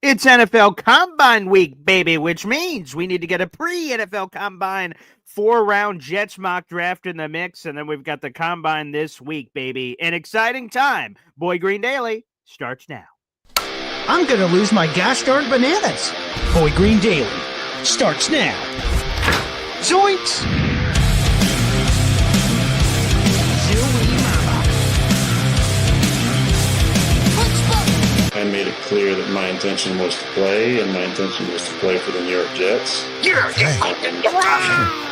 It's NFL Combine Week, baby, which means we need to get a pre-NFL Combine 4-round Jets mock draft in the mix, and then we've got the Combine this week, baby. An exciting time. Boy Green Daily starts now. I'm going to lose my gosh darn bananas. Boy Green Daily starts now. Zoinks! I made it clear that my intention was to play, and my intention was to play for the New York Jets. You're fucking awesome.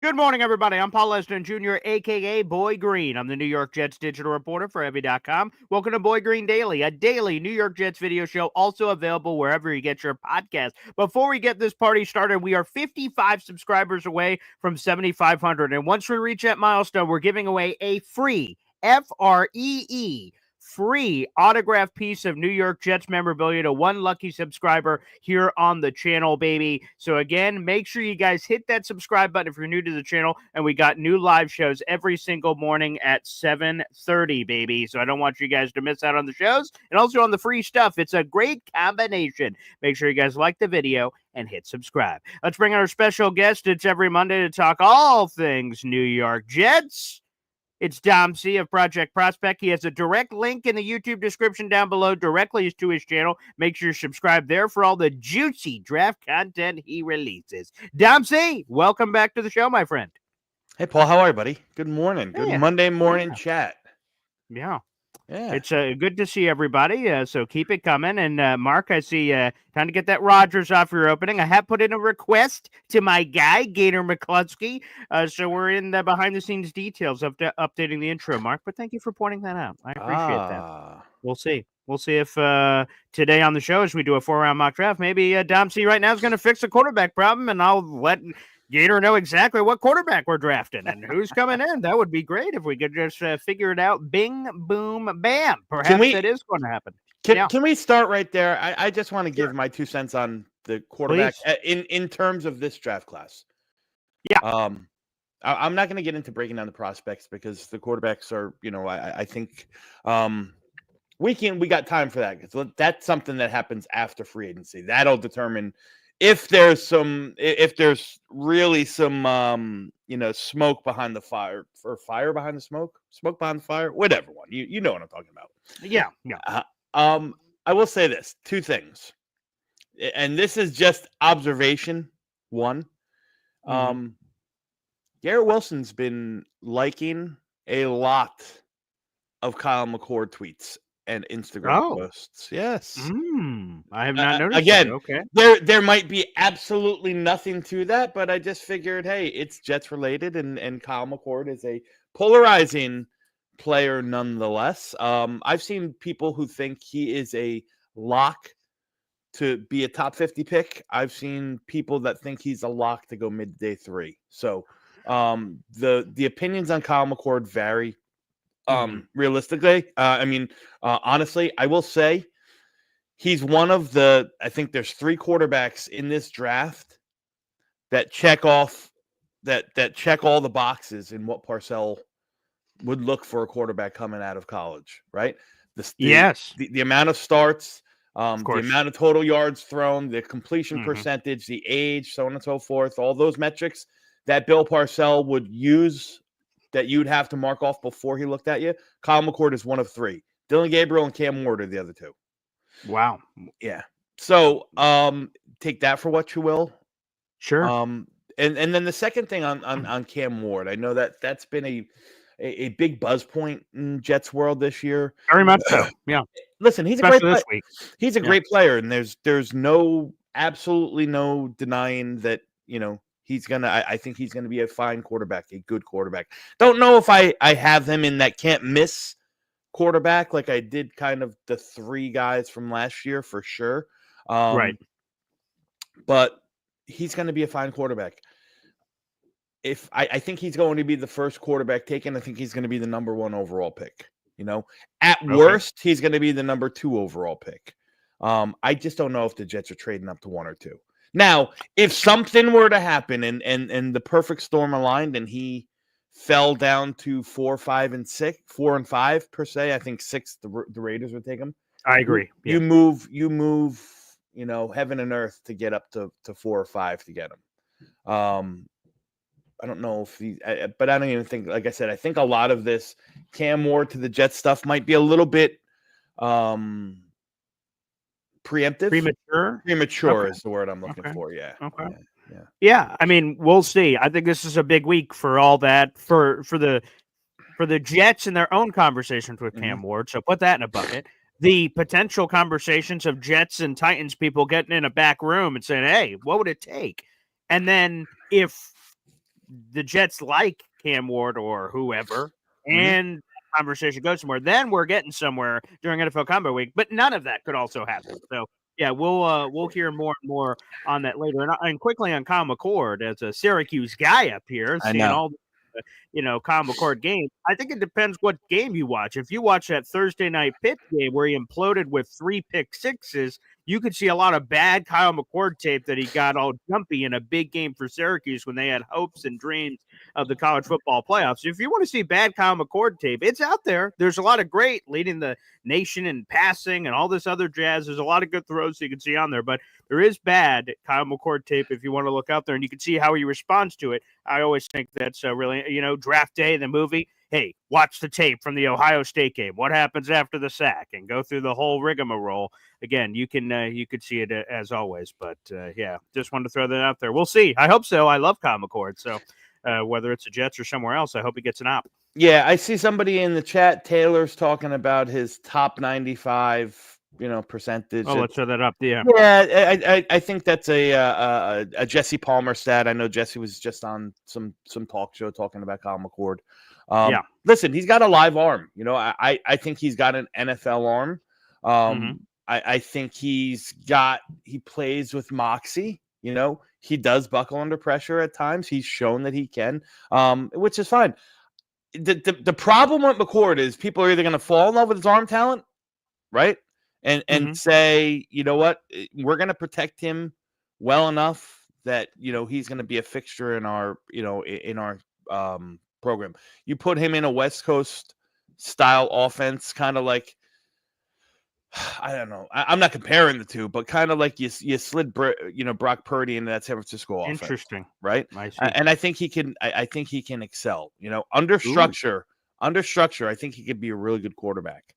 Good morning, everybody. I'm Paul Leston Jr., a.k.a. Boy Green. I'm the New York Jets digital reporter for Heavy.com. Welcome to Boy Green Daily, a daily New York Jets video show, also available wherever you get your podcast. Before we get this party started, we are 55 subscribers away from 7,500. And once we reach that milestone, we're giving away a free, F-R-E-E, free autographed piece of New York Jets memorabilia to one lucky subscriber here on the channel, baby. So again, make sure you guys hit that subscribe button if you're new to the channel, and we got new live shows every single morning at 7:30, baby. So I don't want you guys to miss out on the shows and also on the free stuff. It's a great combination. Make sure you guys like the video and hit subscribe. Let's bring in our special guest. It's every Monday to talk all things New York Jets. It's Dom C of Project Prospect. He has a direct link in the YouTube description down below directly to his channel. Make sure you subscribe there for all the juicy draft content he releases. Dom C, welcome back to the show, my friend. Hey, Paul, how are you, buddy? Good morning. Good Monday morning chat. Yeah. It's good to see everybody, so keep it coming. And Mark, I see time to get that Rodgers off your opening. I have put in a request to my guy, Gator McCluskey, so we're in the behind-the-scenes details of updating the intro, Mark. But thank you for pointing that out. I appreciate that. We'll see. We'll see if today on the show, as we do a 4-round mock draft, maybe Dom C right now is going to fix the quarterback problem, and I'll let Gator know exactly what quarterback we're drafting and who's coming in. That would be great if we could just figure it out. Bing, boom, bam. Perhaps that is going to happen. Can we start right there? I just want to give my 2 cents on the quarterback in terms of this draft class. Yeah. I'm not going to get into breaking down the prospects because the quarterbacks are, I think we got time for that because that's something that happens after free agency. That'll determine if there's really some smoke behind the fire, or fire behind the smoke behind the fire, whatever one, you know what I'm talking about. I will say this, 2 things, and this is just observation. One, Garrett Wilson's been liking a lot of Kyle McCord tweets and Instagram posts. Yes. I have not noticed again, that. Okay. There might be absolutely nothing to that, but I just figured, hey, it's Jets related, and Kyle McCord is a polarizing player nonetheless. I've seen people who think he is a lock to be a top 50 pick. I've seen people that think he's a lock to go mid-day 3. So the opinions on Kyle McCord vary. Realistically, honestly, I will say he's one of the, I think there's 3 quarterbacks in this draft that check off that check all the boxes in what Parcells would look for a quarterback coming out of college, right? The amount of starts, the amount of total yards thrown, the completion percentage, the age, so on and so forth, all those metrics that Bill Parcells would use that you'd have to mark off before he looked at you. Kyle McCord is one of 3. Dylan Gabriel and Cam Ward are the other 2. Wow. Yeah. So take that for what you will. Sure. And then the second thing on Cam Ward, I know that's been a big buzz point in Jets world this year. Very much so. Yeah. Listen, he's especially a great this week. He's a great player, and there's absolutely no denying that, I think he's gonna be a fine quarterback, a good quarterback. Don't know if I have him in that can't miss quarterback like I did kind of the 3 guys from last year for sure. Right. But he's gonna be a fine quarterback. If I think he's going to be the first quarterback taken, I think he's going to be the number 1 overall pick. At worst, he's going to be the number 2 overall pick. I just don't know if the Jets are trading up to 1 or 2. Now, if something were to happen and the perfect storm aligned and he fell down to 4, 5, and 6, 4 and 5 per se, I think 6 the Raiders would take him. I agree. You move, heaven and earth to get up to 4 or 5 to get him. I don't know if but I don't even think, like I said, I think a lot of this Cam Ward to the Jets stuff might be a little bit preemptive. Premature is the word I'm looking for. Yeah. Okay. Yeah. I mean, we'll see. I think this is a big week for all that for the Jets and their own conversations with Cam Ward. So put that in a bucket. The potential conversations of Jets and Titans people getting in a back room and saying, "Hey, what would it take?" And then if the Jets like Cam Ward or whoever, and conversation goes somewhere, then we're getting somewhere during NFL Combo Week. But none of that could also happen. So yeah, we'll hear more and more on that later. And quickly on Kyle McCord, as a Syracuse guy up here, seeing all the Kyle McCord games. I think it depends what game you watch. If you watch that Thursday night Pitt game where he imploded with 3 pick sixes, you could see a lot of bad Kyle McCord tape that he got all jumpy in a big game for Syracuse when they had hopes and dreams of the college football playoffs. If you want to see bad Kyle McCord tape, it's out there. There's a lot of great leading the nation in passing and all this other jazz. There's a lot of good throws you can see on there, but there is bad Kyle McCord tape if you want to look out there, and you can see how he responds to it. I always think that's really, Draft Day, the movie. Hey, watch the tape from the Ohio State game. What happens after the sack? And go through the whole rigmarole. Again, you could see it as always. But, just wanted to throw that out there. We'll see. I hope so. I love Kyle McCord. So whether it's the Jets or somewhere else, I hope he gets an op. Yeah, I see somebody in the chat, Taylor's talking about his top 95 percentage. Oh, let's throw that up. Yeah. Yeah, I think that's a Jesse Palmer stat. I know Jesse was just on some talk show talking about Kyle McCord. Listen, he's got a live arm. I think he's got an NFL arm. I think he plays with moxie. He does buckle under pressure at times. He's shown that he can, which is fine. The problem with McCord is people are either going to fall in love with his arm talent, right? And say, you know what, we're going to protect him well enough that, he's going to be a fixture in our, program. You put him in a West Coast style offense, kind of like, I don't know. I'm not comparing the two, but kind of like you slid, Brock Purdy into that San Francisco offense. Interesting, right? And I think he can. I think he can excel. Under structure. I think he could be a really good quarterback.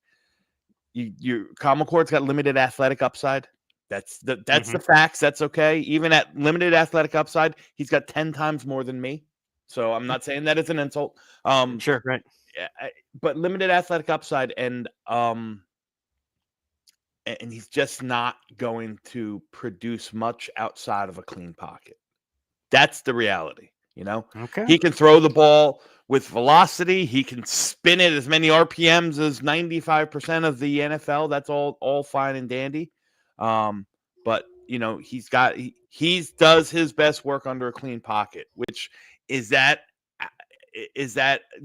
Kyle McCord's got limited athletic upside. That's the facts. That's okay. Even at limited athletic upside, he's got 10 times more than me. So I'm not saying that it's an insult. Sure, right. But limited athletic upside, and he's just not going to produce much outside of a clean pocket. That's the reality. Okay. He can throw the ball with velocity. He can spin it as many RPMs as 95% of the NFL. That's all fine and dandy. But he does his best work under a clean pocket, which is that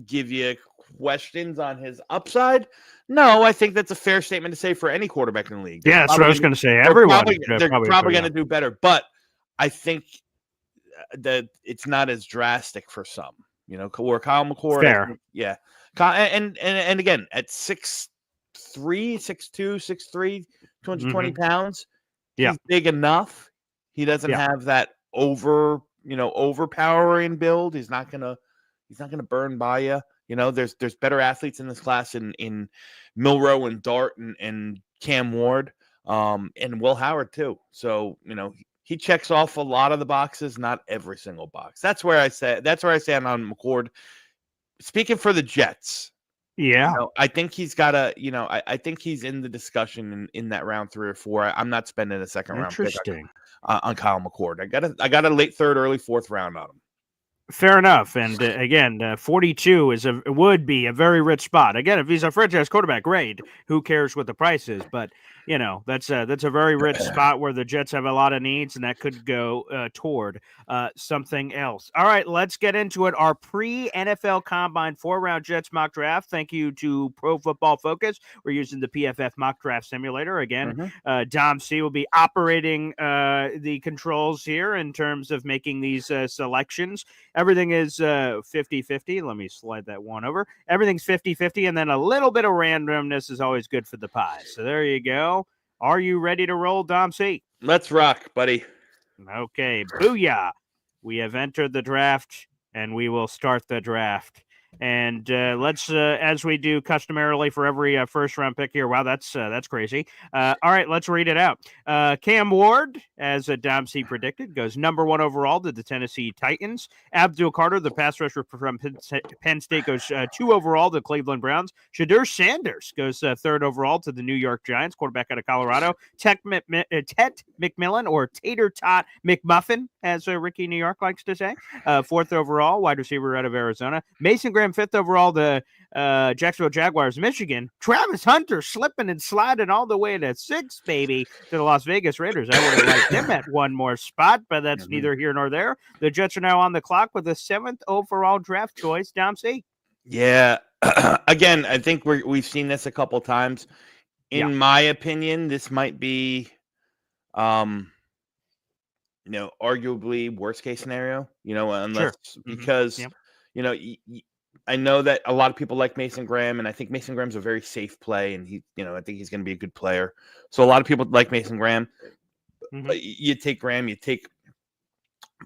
give you questions on his upside? No, I think that's a fair statement to say for any quarterback in the league. Yeah, that's what I was going to say. Everyone, they're probably going to do better, but I think that it's not as drastic for some. Where Kyle McCord, fair. Yeah, and again at 6'3", 6'2", 6'3", 220 pounds, he's big enough. He doesn't have that overpowering build. He's not gonna burn by you. There's better athletes in this class in Milroe and Dart and Cam Ward, and Will Howard too. So he checks off a lot of the boxes, not every single box. That's where I stand on McCord. Speaking for the Jets, I think he's got I think he's in the discussion in that round 3 or 4. I'm not spending a second round pick on Kyle McCord. I got a late 3rd, early 4th round on him. Fair enough. And again, 42 would be a very rich spot. Again, if he's a franchise quarterback, great. Who cares what the price is? But that's a very rich spot where the Jets have a lot of needs, and that could go toward something else. All right, let's get into it. Our pre-NFL Combine 4-round Jets mock draft. Thank you to Pro Football Focus. We're using the PFF mock draft simulator again. Dom C will be operating the controls here in terms of making these selections. Everything is 50-50. Let me slide that one over. Everything's 50-50, and then a little bit of randomness is always good for the pie. So there you go. Are you ready to roll, Dom C? Let's rock, buddy. Okay, booyah. We have entered the draft, and we will start the draft. And let's, as we do customarily for every first-round pick here. Wow, that's crazy. All right, let's read it out. Cam Ward, as Dom C predicted, goes number 1 overall to the Tennessee Titans. Abdul Carter, the pass rusher from Penn State, goes 2 overall to the Cleveland Browns. Shadur Sanders goes 3rd overall to the New York Giants, quarterback out of Colorado. Tet McMillan, or Tater Tot McMuffin, as Ricky New York likes to say, 4th overall, wide receiver out of Arizona. Mason Graham, 5th overall, the Jacksonville Jaguars, Michigan. Travis Hunter slipping and sliding all the way to 6, baby, to the Las Vegas Raiders. I would have liked him at one more spot, but that's neither here nor there. The Jets are now on the clock with the 7th overall draft choice, Dom C. Yeah. Again, I think we've seen this a couple times. In my opinion, this might be, arguably worst case scenario, unless because, I know that a lot of people like Mason Graham, and I think Mason Graham's a very safe play, and I think he's going to be a good player. So a lot of people like Mason Graham. But you take Graham, you take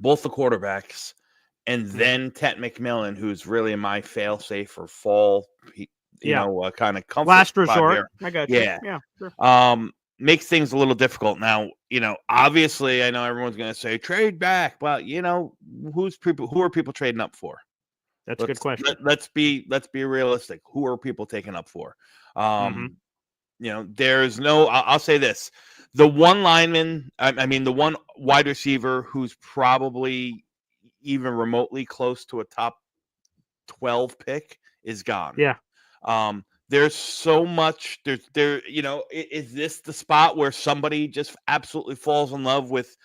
both the quarterbacks, and then Tet McMillan, who's really my fail-safe or fall, kind of comfort last spot resort. here. I got you. Yeah. Sure. Makes things a little difficult. Now, obviously, I know everyone's going to say trade back, but who are people trading up for? That's a good question. Let's be realistic. Who are people taking up for? There's no. I'll say this: the one lineman, the one wide receiver who's probably even remotely close to a top 12 pick is gone. Yeah. There's so much. Is this the spot where somebody just absolutely falls in love with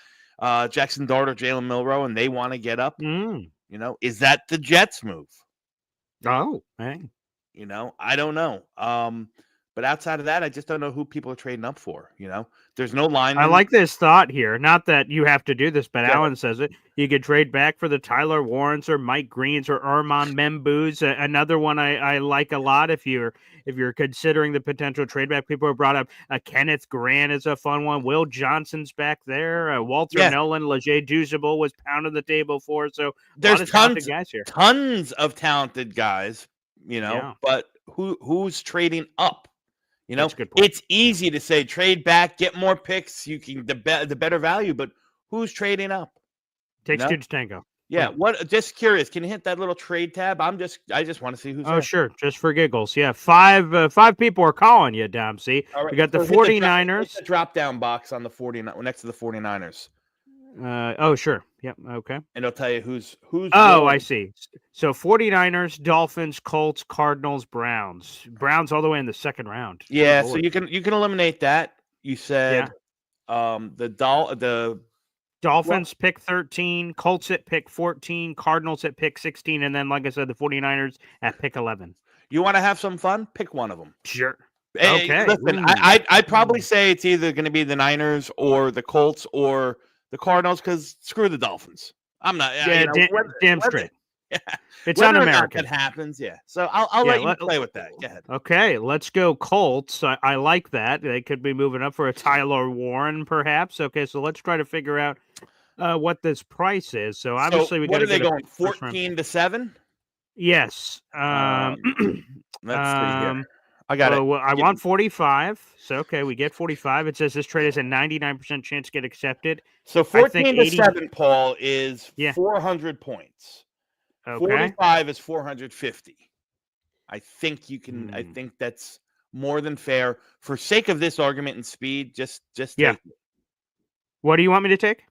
Jackson Dart or Jalen Milroe and they want to get up? Is that the Jets move? Oh, hey. I don't know. But outside of that, I just don't know who people are trading up for. There's no line. I like this thought here. Not that you have to do this, but Alan says it. You could trade back for the Tyler Warrens or Mike Greens or Armand Membus. Another one I like a lot if you're considering the potential trade back. People have brought up Kenneth Grant is a fun one. Will Johnson's back there. Walter Nolan, Leger Duzable was pounding the table for. So there's tons guys here. Tons of talented guys. But who's trading up? It's easy to say trade back, get more picks. You can the better value, but who's trading up? Takes two to tango. Yeah. What? Just curious. Can you hit that little trade tab? I just want to see who's. Oh, there. Sure. Just for giggles. Yeah. Five people are calling you, Dom C. All right. We got the 49ers. Hit the drop down box on the 49 next to the 49ers. Oh, sure. Yep. Okay. And I'll tell you who's. Oh, I see. So 49ers, Dolphins, Colts, Cardinals, Browns. Browns all the way in the second round. Yeah. So you can eliminate that. You said the Dolphins pick 13, Colts at pick 14, Cardinals at pick 16, and then, like I said, the 49ers at pick 11. You want to have some fun? Pick one of them. Sure. Hey, okay. Listen, I'd probably say it's either going to be the Niners or the Colts or the Cardinals because screw the Dolphins. I'm not. Yeah, damn straight. Yeah. It's un-American. That happens, yeah. So I'll let you play with that. Go ahead. Okay, let's go Colts. I like that. They could be moving up for a Tyler Warren, perhaps. Okay, so let's try to figure out what this price is. So obviously we got to get. What are they going? 14-7? Yes. Let's see here. I got it. I want 45. So okay, we get 45. It says this trade has a 99% chance to get accepted. So 14-7, Paul, is 400 points. Okay. 45 is 450. I think you can. I think that's more than fair. For sake of this argument and speed, just take it. What do you want me to take?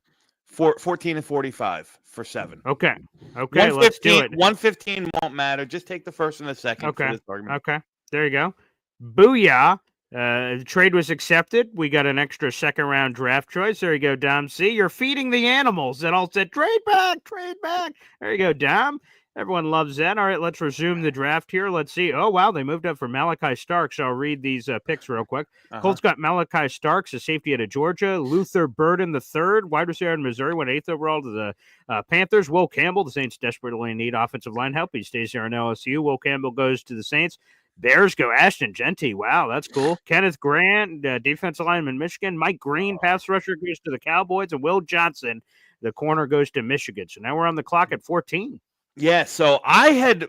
14 and 45 for 7. Okay. Okay, let's do it. 115 won't matter. Just take the first and the second Okay. for this argument. Okay. There you go. Booyah. The trade was accepted. We got an extra second-round draft choice. There you go, Dom C. You're feeding the animals that all said, trade back, trade back. There you go, Dom. Everyone loves that. All right, let's resume the draft here. Let's see. Oh, wow, they moved up for Malachi Starks. I'll read these picks real quick. Colts got Malachi Starks, a safety out of Georgia. Luther Burden III, wide receiver in Missouri, went 8th overall to the Panthers. Will Campbell, the Saints desperately need offensive line help. He stays here in LSU. Will Campbell goes to the Saints. Bears go Ashton Genty. Wow, that's cool. Kenneth Grant, defensive lineman, Michigan. Mike Green, pass rusher, goes to the Cowboys. And Will Johnson, the corner, goes to Michigan. So now we're on the clock at 14. Yeah, so I had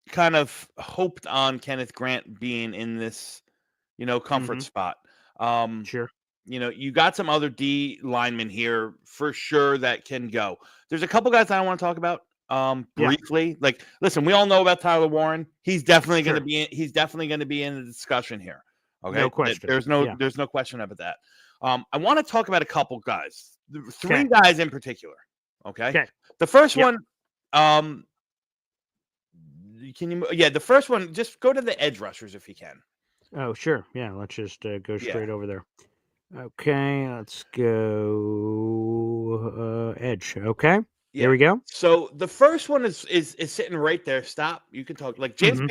kind of hoped on Kenneth Grant being in this, comfort spot. Sure. You got some other D linemen here for sure that can go. There's a couple guys I want to talk about briefly. Yeah. Like, listen, we all know about Tyler Warren. He's definitely going to be in, the discussion here. Okay, no question. There's no question about that. I want to talk about a couple guys, 3 guys in particular. Okay. The first one. The first one, just go to the edge rushers if you can. Oh, sure. Yeah, let's just go straight over there. Okay, let's go edge. Okay, here we go. So the first one is sitting right there. Stop. You can talk like James.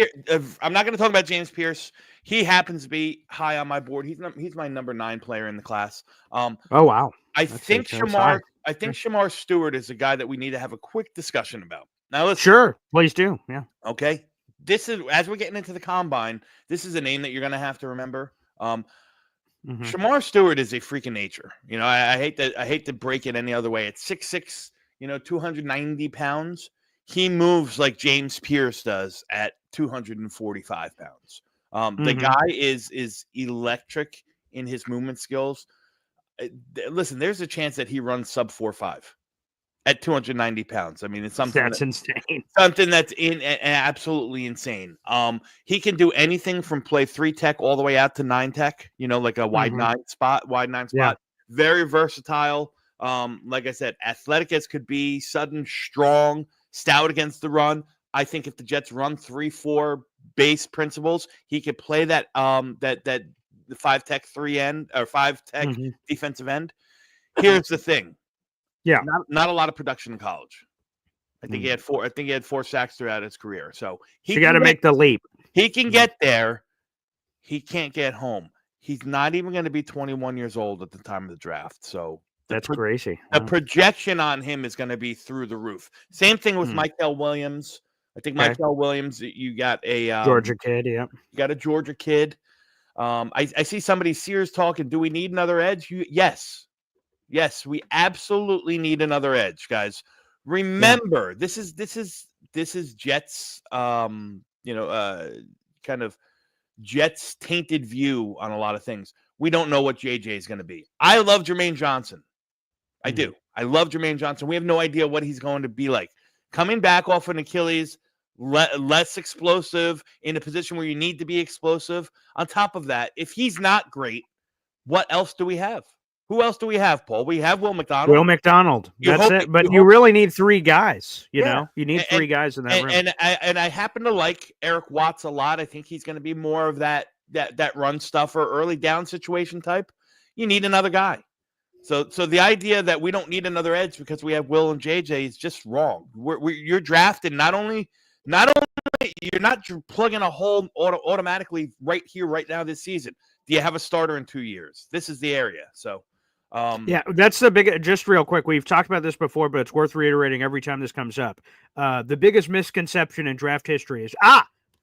I'm not going to talk about James Pierce. He happens to be high on my board. He's my number 9 player in the class. Oh wow. I think Shamar Stewart is a guy that we need to have a quick discussion about. Now, sure, please do. Yeah. Okay. This is, as we're getting into the combine, this is a name that you're going to have to remember. Shamar Stewart is a freak of nature. I hate to break it any other way. At 6'6", 290 pounds, he moves like James Pierce does at 245 pounds. The guy is electric in his movement skills. Listen, there's a chance that he runs sub 4.5 at 290 pounds. I mean, it's something that's insane. Something that's absolutely insane. He can do anything from play 3 tech all the way out to 9 tech. Like a wide 9 spot. Yeah. Very versatile. Like I said, athletic as could be, sudden, strong, stout against the run. I think if the Jets run 3-4 base principles, he could play that the 5 tech 3 end or 5 tech defensive end. Here's the thing. Yeah. Not a lot of production in college. I think he had 4 sacks throughout his career. So you got to make the leap. He can get there. He can't get home. He's not even going to be 21 years old at the time of the draft. So that's crazy. The projection on him is going to be through the roof. Same thing with Michael Williams. I think Michael Williams, you got a Georgia kid. Yeah. You got a Georgia kid. I see somebody Sears talking. Do we need another edge? Yes, we absolutely need another edge, guys. Remember, this is Jets, kind of Jets tainted view on a lot of things. We don't know what JJ is going to be. I love Jermaine Johnson. I do. I love Jermaine Johnson. We have no idea what he's going to be like. Coming back off an Achilles, less explosive, in a position where you need to be explosive. On top of that, if he's not great, what else do we have? Who else do we have, Paul? We have Will McDonald. Will McDonald. That's it. But you really need 3 guys. You know, you need 3 guys in that room. And I happen to like Eric Watts a lot. I think he's going to be more of that run stuffer, early down situation type. You need another guy. So the idea that we don't need another edge because we have Will and JJ is just wrong. You're drafted not only you're not plugging a hole automatically right here, right now this season. Do you have a starter in 2 years? This is the area. So. That's the big. Just real quick, we've talked about this before, but it's worth reiterating every time this comes up. The biggest misconception in draft history is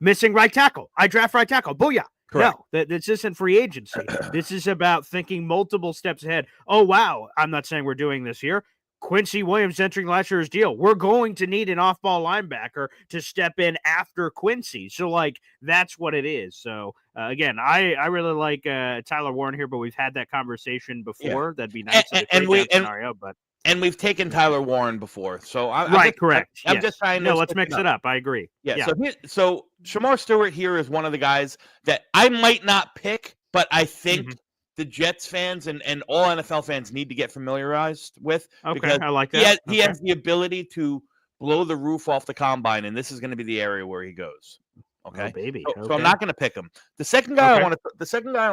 missing right tackle. I draft right tackle. Booyah! Correct. No, this isn't free agency. This is about thinking multiple steps ahead. Oh wow! I'm not saying we're doing this here. Quincy Williams entering last year's deal. We're going to need an off-ball linebacker to step in after Quincy. So, that's what it is. So, again, I really like Tyler Warren here, but we've had that conversation before. Yeah. That'd be nice scenario, but. And we've taken Tyler Warren before. So, correct. I'm just trying to. No, let's mix it up. I agree. Yeah. So Shamar Stewart here is one of the guys that I might not pick, but I think the Jets fans and all NFL fans need to get familiarized with, Okay, because I like he that. has the ability to blow the roof off the combine, and this is going to be the area where he goes. Okay, Oh, baby. so I'm not going to pick him. The second guy I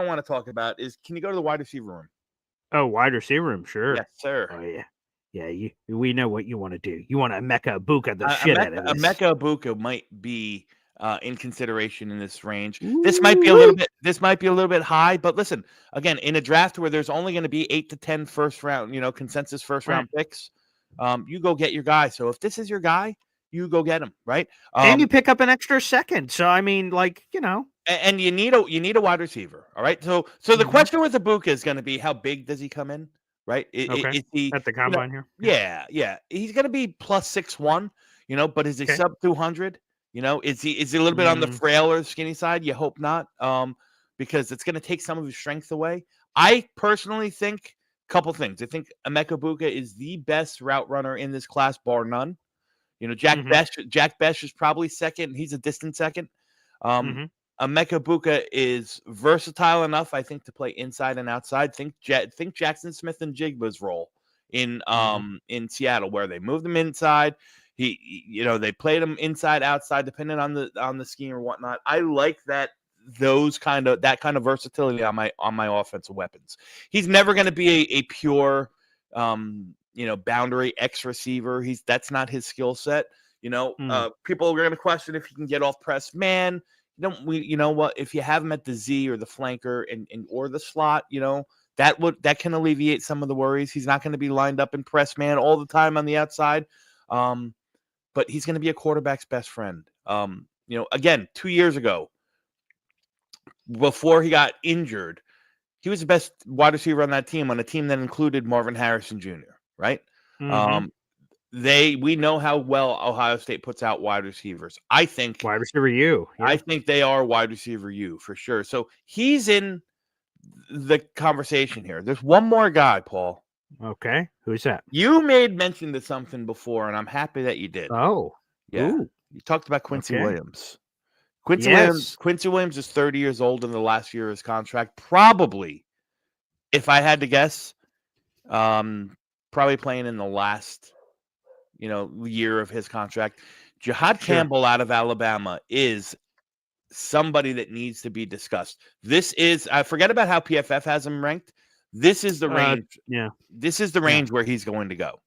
want to talk about is, can you go to the wide receiver room? Oh, wide receiver room, sure. Yes, sir. Oh, yeah. Yeah, we know what you want to do. You want to Emeka Egbuka the shit out of this. Emeka Egbuka might be in consideration in this range. Ooh, This might be a little bit. This might be a little bit high, but listen, again, in a draft where there's only going to be 8 to 10 first round, consensus first round picks, you go get your guy. So if this is your guy, you go get him, right? And you pick up an extra second. So I mean, and you need a wide receiver. All right. So the question with Egbuka is going to be, how big does he come in? Right? Is he at the combine here? Yeah. He's going to be plus 6'1", but is he sub 200? Is he a little bit on the frail or skinny side? You hope not, because it's going to take some of his strength away. I personally think a couple things. I think Emeka Egbuka is the best route runner in this class, bar none. Jack Bech is probably second. He's a distant second. Emeka Egbuka is versatile enough, I think, to play inside and outside. Think Jackson Smith and Jigba's role in Seattle, where they moved him inside. They played him inside, outside, depending on the scheme or whatnot. I like that kind of versatility on my offensive weapons. He's never going to be a pure boundary X receiver. That's not his skill set. People are going to question if he can get off press man. If you have him at the Z or the flanker or the slot, that can alleviate some of the worries. He's not going to be lined up in press man all the time on the outside. But he's going to be a quarterback's best friend. Again, 2 years ago, before he got injured, he was the best wide receiver on that team, on a team that included Marvin Harrison Jr., right? We know how well Ohio State puts out wide receivers. I think wide receiver U. Yeah. I think they are wide receiver U for sure. So he's in the conversation here. There's one more guy, Paul. Okay, who's that? You made mention to something before, and I'm happy that you did. Oh, yeah. Ooh. You talked about Quincy Williams. Quincy Williams is 30 years old in the last year of his contract. Probably, if I had to guess, probably playing in the last, year of his contract. Jihad Campbell out of Alabama is somebody that needs to be discussed. I forget about how PFF has him ranked. This is the range. This is the range where he's going to go.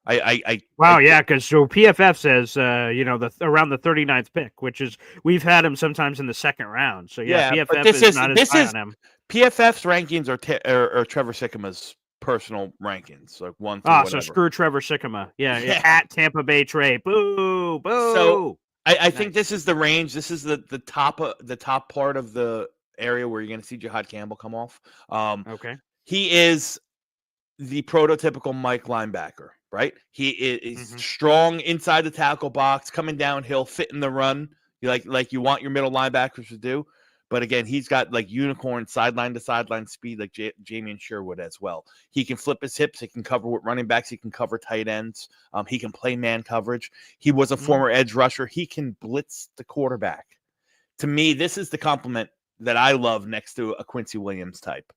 Because so PFF says around the 39th pick, which is, we've had him sometimes in the second round. So PFF is not as high on him. PFF's rankings are Trevor Sycam's personal rankings, like 1 through whatever. So screw Trevor Sycama. Yeah. At Tampa Bay Trey. Boo. So I think this is the range. This is the top part of the area where you're going to see Jihad Campbell come off. Okay. He is the prototypical Mike linebacker, right? He is strong inside the tackle box, coming downhill, fitting the run, like you want your middle linebackers to do. But again, he's got like unicorn sideline to sideline speed, like Jamian Sherwood as well. He can flip his hips. He can cover with running backs. He can cover tight ends. He can play man coverage. He was a former edge rusher. He can blitz the quarterback. To me, this is the compliment that I love next to a Quincy Williams type.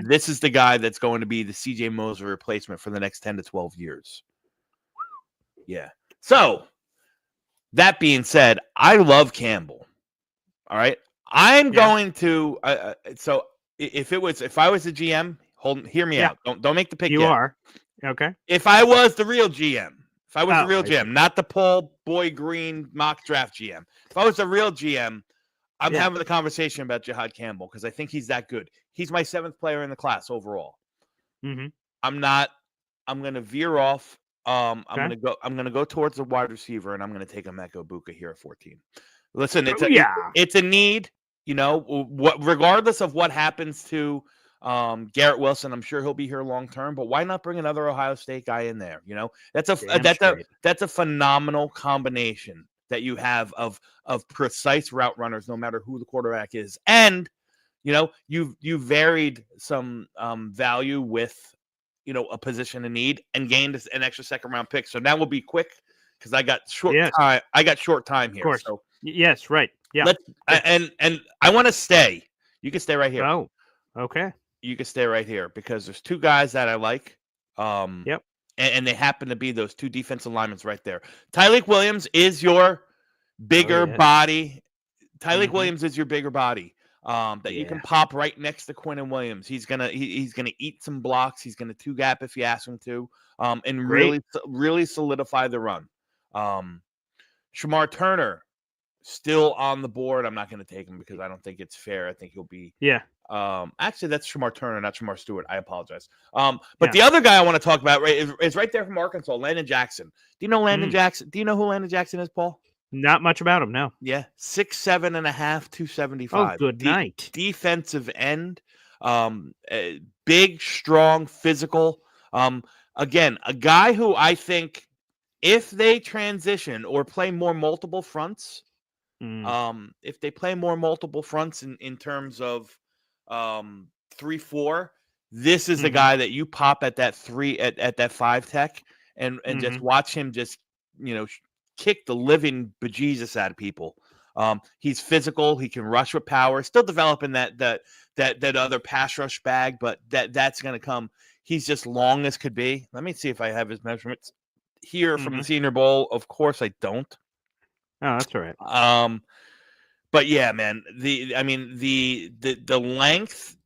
This is the guy that's going to be the CJ Mosley replacement for the next 10 to 12 years. Yeah. So that being said, I love Campbell. All right. I'm going to, so if I was the GM, hear me out. Don't make the pick. You are. Okay. If I was the real GM, GM, not the Paul Boy Green mock draft GM, if I was the real GM, I'm having the conversation about Jihad Campbell because I think he's that good. He's my 7th player in the class overall. I'm going to veer off. I'm going to go towards the wide receiver, and I'm going to take Emeka Egbuka here at 14. Listen, it's a need. Regardless of what happens to Garrett Wilson, I'm sure he'll be here long term. But why not bring another Ohio State guy in there? That's a phenomenal combination that you have of precise route runners, no matter who the quarterback is. And, you varied some value with, a position in need and gained an extra second round pick. So now we'll be quick because I got short time. I got short time here. Of course. So yes, right. Yeah. And I want to stay. You can stay right here. Oh, Okay. You can stay right here because there's two guys that I like. Yep. And they happen to be those two defensive linemen right there. Tyleik Williams is your bigger body. Tyleik Williams is your bigger body that you can pop right next to Quinnen Williams. He's gonna eat some blocks. He's gonna two gap if you ask him to, and really solidify the run. Shamar Turner still on the board. I'm not going to take him because I don't think it's fair. I think he'll be. Yeah. Actually, that's Shamar Turner, not Shamar Stewart. I apologize. But the other guy I want to talk about is right there from Arkansas, Landon Jackson. Do you know Landon Jackson? Do you know who Landon Jackson is, Paul? Not much about him, no. Yeah, 6'7.5", 275. Oh, good night. Defensive end, big, strong, physical. Again, a guy who I think if they transition or play more multiple fronts, if they play more multiple fronts in terms of 3-4, this is the guy that you pop at that 3 at that 5 tech and just watch him just kick the living bejesus out of people. He's physical, he can rush with power, still developing that other pass rush bag, but that's going to come. He's just long as could be. Let me see if I have his measurements here from the Senior Bowl. Of course I don't. Oh, that's all right. But yeah, man, the length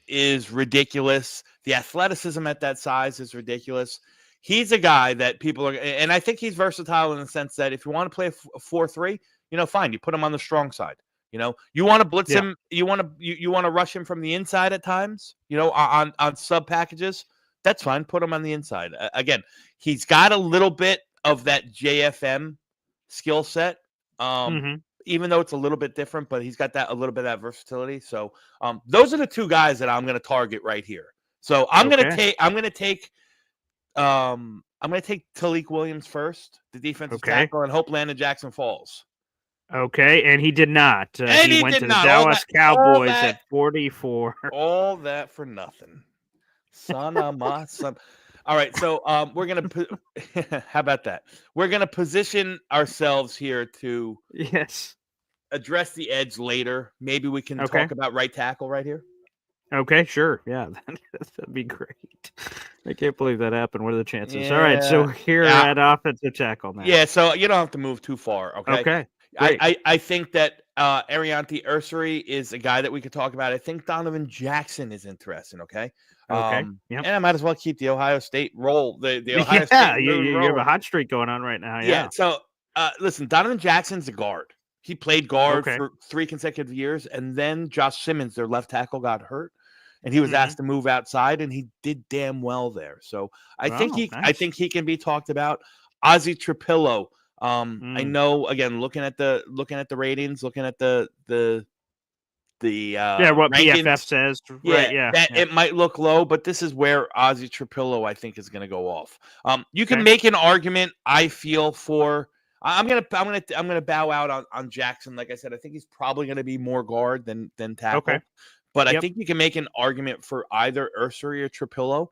is ridiculous. The athleticism at that size is ridiculous. He's a guy that people are, and I think he's versatile in the sense that if you want to play a 4-3, fine, you put him on the strong side. You want to blitz him, you want to rush him from the inside at times, on sub packages. That's fine. Put him on the inside. Again, he's got a little bit of that JFM skill set, even though it's a little bit different, but he's got a little bit of that versatility. So those are the two guys that I'm going to target right here. So I'm going to take Tyleik Williams first, the defensive tackle, and hope Landon Jackson falls. Okay, and he did not. He went to the Dallas Cowboys at 44. All that for nothing. Son of my son. All right, so we're going to how about that? We're going to position ourselves here to address the edge later. Maybe we can talk about right tackle right here. Okay, sure. Yeah, that'd be great. I can't believe that happened. What are the chances? All right, so here at offensive tackle now. Yeah, so you don't have to move too far, okay? Okay. I think that Arianti Ursary is a guy that we could talk about. I think Donovan Jackson is interesting, okay? And I might as well keep the Ohio State roll. The Ohio State you have a hot streak going on right now. Yeah. So listen, Donovan Jackson's a guard. He played guard for 3 consecutive years, and then Josh Simmons, their left tackle, got hurt, and he was asked to move outside, and he did damn well there. So I think he can be talked about. Ozzie Trapillo. I know, again, looking at the ratings, looking at the what rankings, PFF says, it might look low, but this is where Ozzie Trapillo I think is going to go off. You can make an argument, I feel, for I'm gonna bow out on Jackson. Like I said, I think he's probably going to be more guard than tackle. Okay. But I think you can make an argument for either Ursary or Trapillo.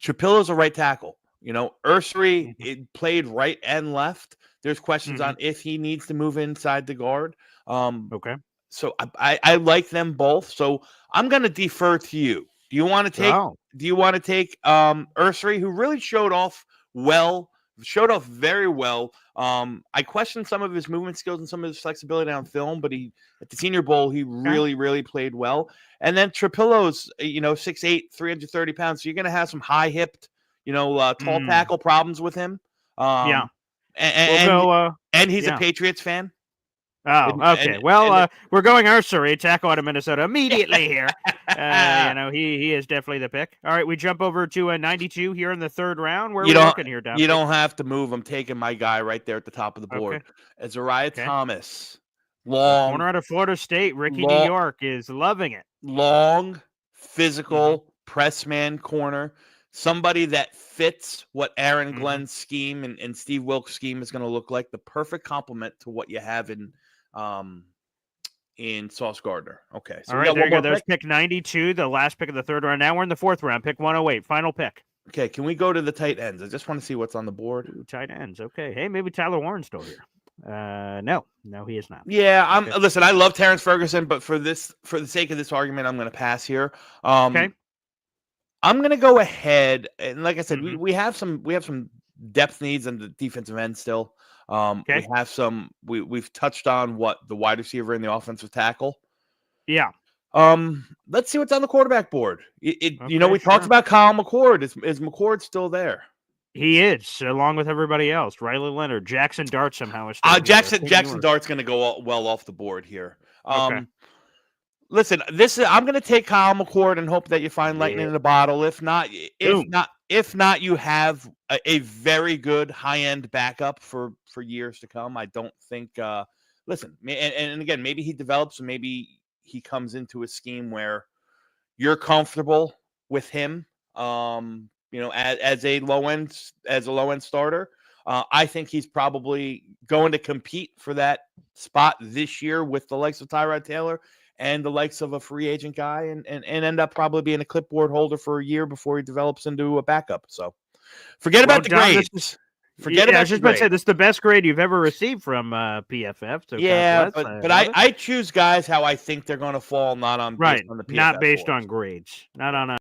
Trapillo's a right tackle. Ursary played right and left. There's questions on if he needs to move inside the guard. So I like them both. So I'm going to defer to you. Do you want to take? Do you want to take Ursary, who really showed off very well? I questioned some of his movement skills and some of his flexibility on film, but at the Senior Bowl he really played well. And then Trapillo's 6'8", 330 pounds. So you're going to have some high hipped, tall tackle problems with him. And he's a Patriots fan. Oh, okay. We're going Ursary, tackle out of Minnesota immediately here. He is definitely the pick. All right, we jump over to 92 here in the third round. Where are we looking here, Dom? You don't have to move. I'm taking my guy right there at the top of the board. Azariah Thomas. Long. Corner out of Florida State. Ricky New York is loving it. Long, physical, press man corner. Somebody that fits what Aaron Glenn's scheme and Steve Wilkes' scheme is going to look like. The perfect complement to what you have in Sauce Gardner. Okay. So all right, there you go. There's pick 92, the last pick of the third round. Now we're in the fourth round. Pick 108, final pick. Okay, can we go to the tight ends? I just want to see what's on the board. Ooh, tight ends. Okay. Hey, maybe Tyler Warren's still here. No, he is not. Yeah, Okay. listen, I love Terrence Ferguson, but for the sake of this argument, I'm going to pass here. Okay. I'm going to go ahead, and like I said, Mhm. we have some depth needs on the defensive end still. Okay. We have some. We've touched on what the wide receiver and the offensive tackle. Yeah. Let's see what's on the quarterback board. We Okay, talked sure. about Kyle McCord. Is McCord still there? He is, along with everybody else. Riley Leonard, Jackson Dart somehow is still here. Jackson Dart's going to go well off the board here. Okay. Listen, I'm going to take Kyle McCord and hope that you find lightning in the bottle. If not, you have a very good high end backup for years to come. I don't think. Listen, and again, maybe he develops, and maybe he comes into a scheme where you're comfortable with him. As a low end starter. I think he's probably going to compete for that spot this year with the likes of Tyrod Taylor and the likes of a free agent guy, and end up probably being a clipboard holder for a year before he develops into a backup. So forget about the grades. Forget about I was just about to say, this is the best grade you've ever received from PFF. So yeah, but I choose guys how I think they're going to fall, not on based on the PFF not based boards. on grades, not on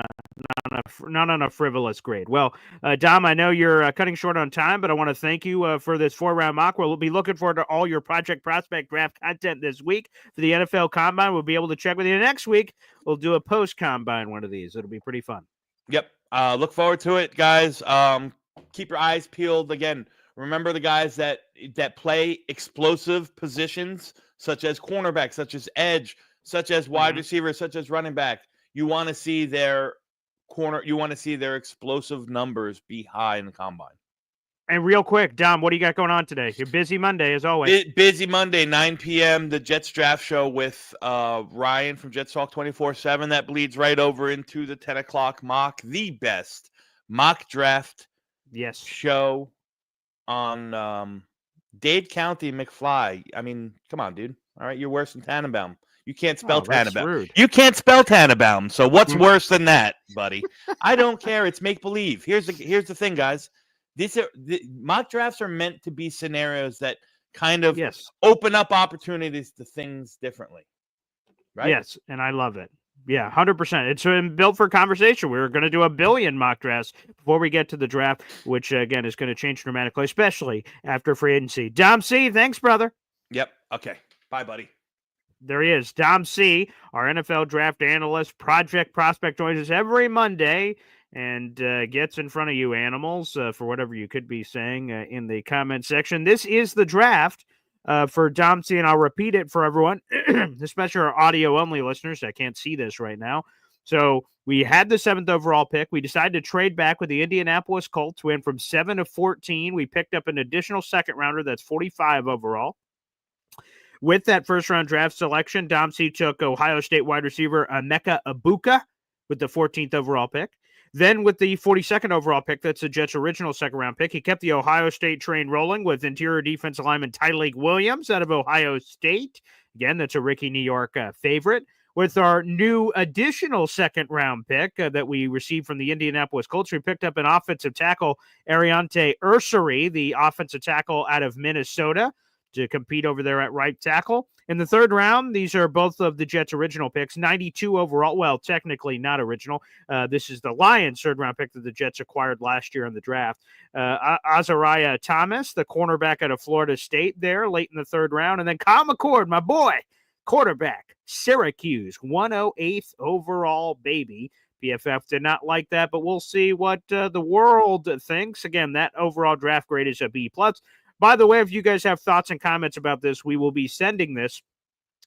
a frivolous grade. Well, Dom, I know you're cutting short on time, but I want to thank you for this 4-round mock. We'll be looking forward to all your Project Prospect Draft content this week for the NFL Combine. We'll be able to check with you next week. We'll do a post-Combine one of these. It'll be pretty fun. Yep. Look forward to it, guys. Keep your eyes peeled. Again, remember the guys that play explosive positions, such as cornerback, such as edge, such as wide receiver, such as running back. You want to see their explosive numbers be high in the combine. And real quick, Dom, what do you got going on today? You're busy Monday, as always. Busy Monday, 9 p.m., the Jets Draft Show with Ryan from Jets Talk 24/7. That bleeds right over into the 10 o'clock mock, the best mock draft show on Dade County, McFly. I mean, come on, dude. All right, you're worse than Tannenbaum. You can't spell Tannenbaum. Rude. You can't spell Tannenbaum. So what's worse than that, buddy? I don't care. It's make believe. Here's the thing, guys. Mock drafts are meant to be scenarios that kind of open up opportunities to things differently. Right? Yes, and I love it. Yeah, 100%. It's built for conversation. We're going to do 1 billion mock drafts before we get to the draft, which, again, is going to change dramatically, especially after free agency. Dom C., thanks, brother. Yep. Okay. Bye, buddy. There he is. Dom C., our NFL draft analyst, Project Prospect, joins us every Monday and gets in front of you animals for whatever you could be saying in the comment section. This is the draft for Dom C., and I'll repeat it for everyone, especially our audio-only listeners that can't see this right now. So we had the 7th overall pick. We decided to trade back with the Indianapolis Colts. We went from 7 to 14. We picked up an additional second-rounder that's 45 overall. With that first-round draft selection, Dom C. took Ohio State wide receiver Emeka Egbuka with the 14th overall pick. Then with the 42nd overall pick, that's the Jets' original second-round pick, he kept the Ohio State train rolling with interior defensive lineman Tyleik Williams out of Ohio State. Again, that's a Ricky New York favorite. With our new additional second-round pick that we received from the Indianapolis Colts, we picked up an offensive tackle, Ariante Ursary, the offensive tackle out of Minnesota, to compete over there at right tackle. In the 3rd round, these are both of the Jets' original picks, 92 overall. Well, technically not original. This is the Lions' 3rd-round pick that the Jets acquired last year in the draft. Azariah Thomas, the cornerback out of Florida State there, late in the 3rd round. And then Kyle McCord, my boy, quarterback, Syracuse, 108th overall, baby. PFF did not like that, but we'll see what the world thinks. Again, that overall draft grade is a B+. By the way, if you guys have thoughts and comments about this, we will be sending this.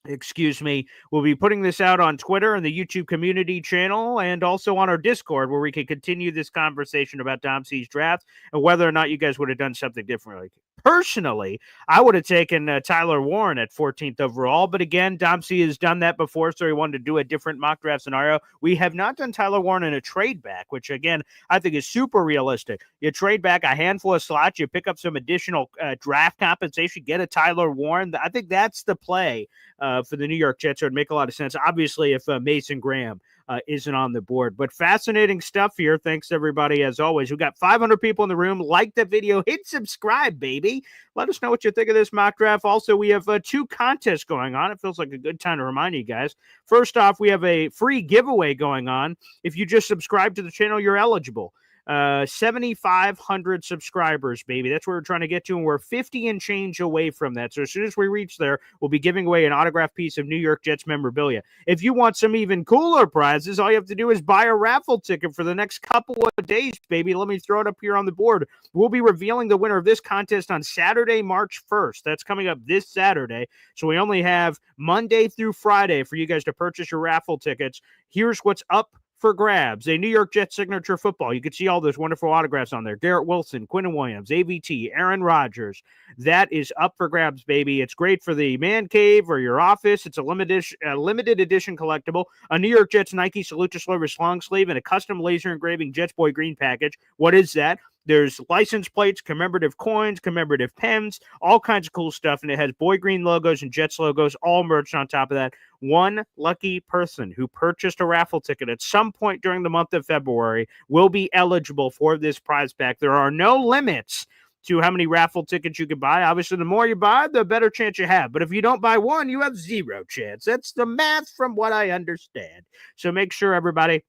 We'll be putting this out on Twitter and the YouTube community channel and also on our Discord where we can continue this conversation about Dom C's draft and whether or not you guys would have done something differently. Personally, I would have taken Tyler Warren at 14th overall, but again, Dom C has done that before, so he wanted to do a different mock draft scenario. We have not done Tyler Warren in a trade back, which again, I think is super realistic. You trade back a handful of slots, you pick up some additional draft compensation, get a Tyler Warren. I think that's the play for the New York Jets. It would make a lot of sense. Obviously, if Mason Graham isn't on the board. But fascinating stuff here. Thanks, everybody, as always. We've got 500 people in the room. Like the video. Hit subscribe, baby. Let us know what you think of this mock draft. Also, we have 2 contests going on. It feels like a good time to remind you guys. First off, we have a free giveaway going on. If you just subscribe to the channel, you're eligible. 7,500 subscribers, baby. That's where we're trying to get to, and we're 50 and change away from that. So as soon as we reach there, we'll be giving away an autographed piece of New York Jets memorabilia. If you want some even cooler prizes, all you have to do is buy a raffle ticket for the next couple of days, baby. Let me throw it up here on the board. We'll be revealing the winner of this contest on Saturday, March 1st. That's coming up this Saturday. So we only have Monday through Friday for you guys to purchase your raffle tickets. Here's what's up for grabs: a New York Jets signature football. You can see all those wonderful autographs on there. Garrett Wilson, Quinnen Williams, AVT, Aaron Rodgers. That is up for grabs, baby. It's great for the man cave or your office. It's a limited edition collectible. A New York Jets Nike Salute to Service long sleeve and a custom laser engraving Jets Boy Green package. What is that? There's license plates, commemorative coins, commemorative pens, all kinds of cool stuff. And it has Boy Green logos and Jets logos, all merged on top of that. One lucky person who purchased a raffle ticket at some point during the month of February will be eligible for this prize pack. There are no limits to how many raffle tickets you can buy. Obviously, the more you buy, the better chance you have. But if you don't buy one, you have 0 chance. That's the math from what I understand. So make sure, everybody,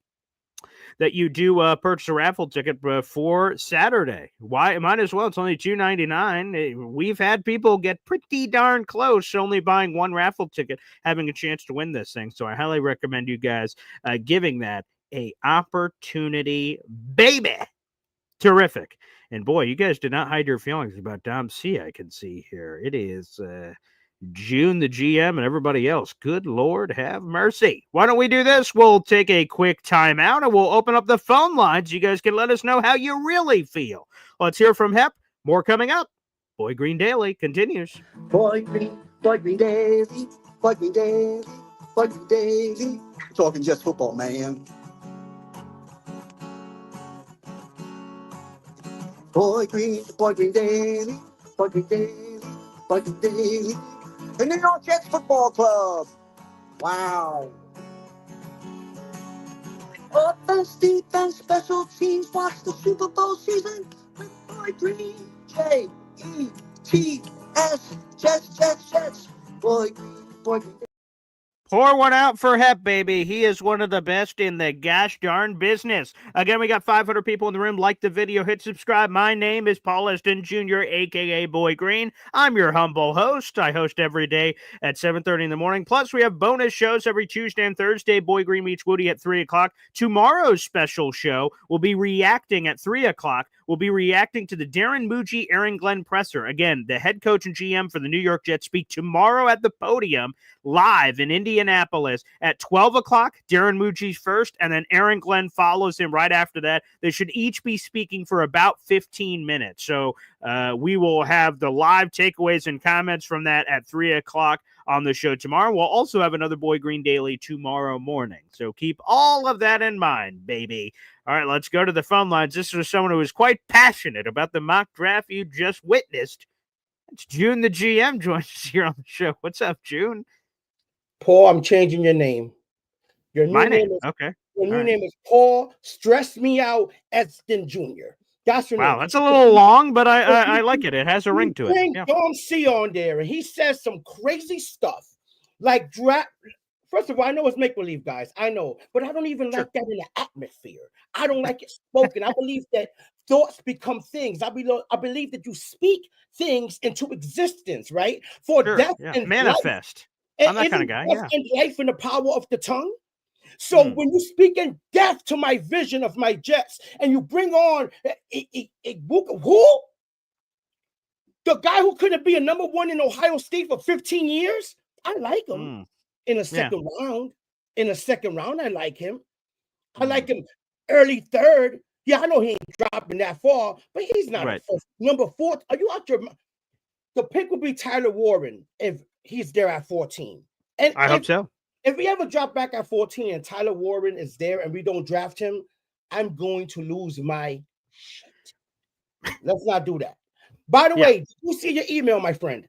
that you do purchase a raffle ticket for Saturday. Why? Might as well. It's only $2.99. We've had people get pretty darn close, only buying one raffle ticket, having a chance to win this thing. So I highly recommend you guys giving that a opportunity, baby. Terrific. And boy, you guys did not hide your feelings about Dom C, I can see here. It is June, the GM, and everybody else. Good Lord, have mercy. Why don't we do this? We'll take a quick timeout, and we'll open up the phone lines. You guys can let us know how you really feel. Let's hear from Hep. More coming up. Boy Green Daily continues. Boy Green Daily, Boy Green Daily, Boy Green Daily. Talking just football, man. Boy Green Daily, Boy Green Daily, Boy Green Daily. The New York Jets Football Club. Wow. Offense, defense, special teams. Watch the Super Bowl season with Boy Green. J-E-T-S. Jets. Boy Green. Pour one out for Hep, baby. He is one of the best in the gosh darn business. Again, we got 500 people in the room. Like the video, hit subscribe. My name is Paul Eston Jr., a.k.a. Boy Green. I'm your humble host. I host every day at 7:30 in the morning. Plus, we have bonus shows every Tuesday and Thursday. Boy Green meets Woody at 3 o'clock. Tomorrow's special show will be reacting at 3 o'clock. We'll be reacting to the Darren Muji, Aaron Glenn presser. Again, the head coach and GM for the New York Jets speak tomorrow at the podium live in Indianapolis at 12 o'clock. Darren Muji's first, and then Aaron Glenn follows him right after that. They should each be speaking for about 15 minutes. So we will have the live takeaways and comments from that at 3 o'clock on the show tomorrow. We'll also have another Boy Green Daily tomorrow morning. So keep all of that in mind, baby. All right, let's go to the phone lines. This is someone who is quite passionate about the mock draft you just witnessed. It's June, the GM, joins us here on the show. What's up, June? Paul, I'm changing your name. Your new name is okay. Your new name is Paul Stress Me Out Eston Jr. That's your name. Wow, that's a little long, but I like it. It has a ring to it. Yeah. Dom C on there, and he says some crazy stuff like draft. First of all, I know it's make-believe, guys. I know, but I don't even like that in the atmosphere. I don't like it spoken. I believe that thoughts become things. I believe that you speak things into existence, right? For death and manifest. Life. I'm that kind of guy. Yeah. And life and the power of the tongue. So when you speak in death to my vision of my Jets, and you bring on who? The guy who couldn't be a number one in Ohio State for 15 years? I like him. In a second round. In a second round, I like him. I like him early third. Yeah, I know he ain't dropping that far, but he's not a first. Number 4. Are you out your mind? The pick would be Tyler Warren if he's there at 14. And I hope so. If we ever drop back at 14 and Tyler Warren is there and we don't draft him, I'm going to lose my shit. Let's not do that. By the way, did you see your email, my friend?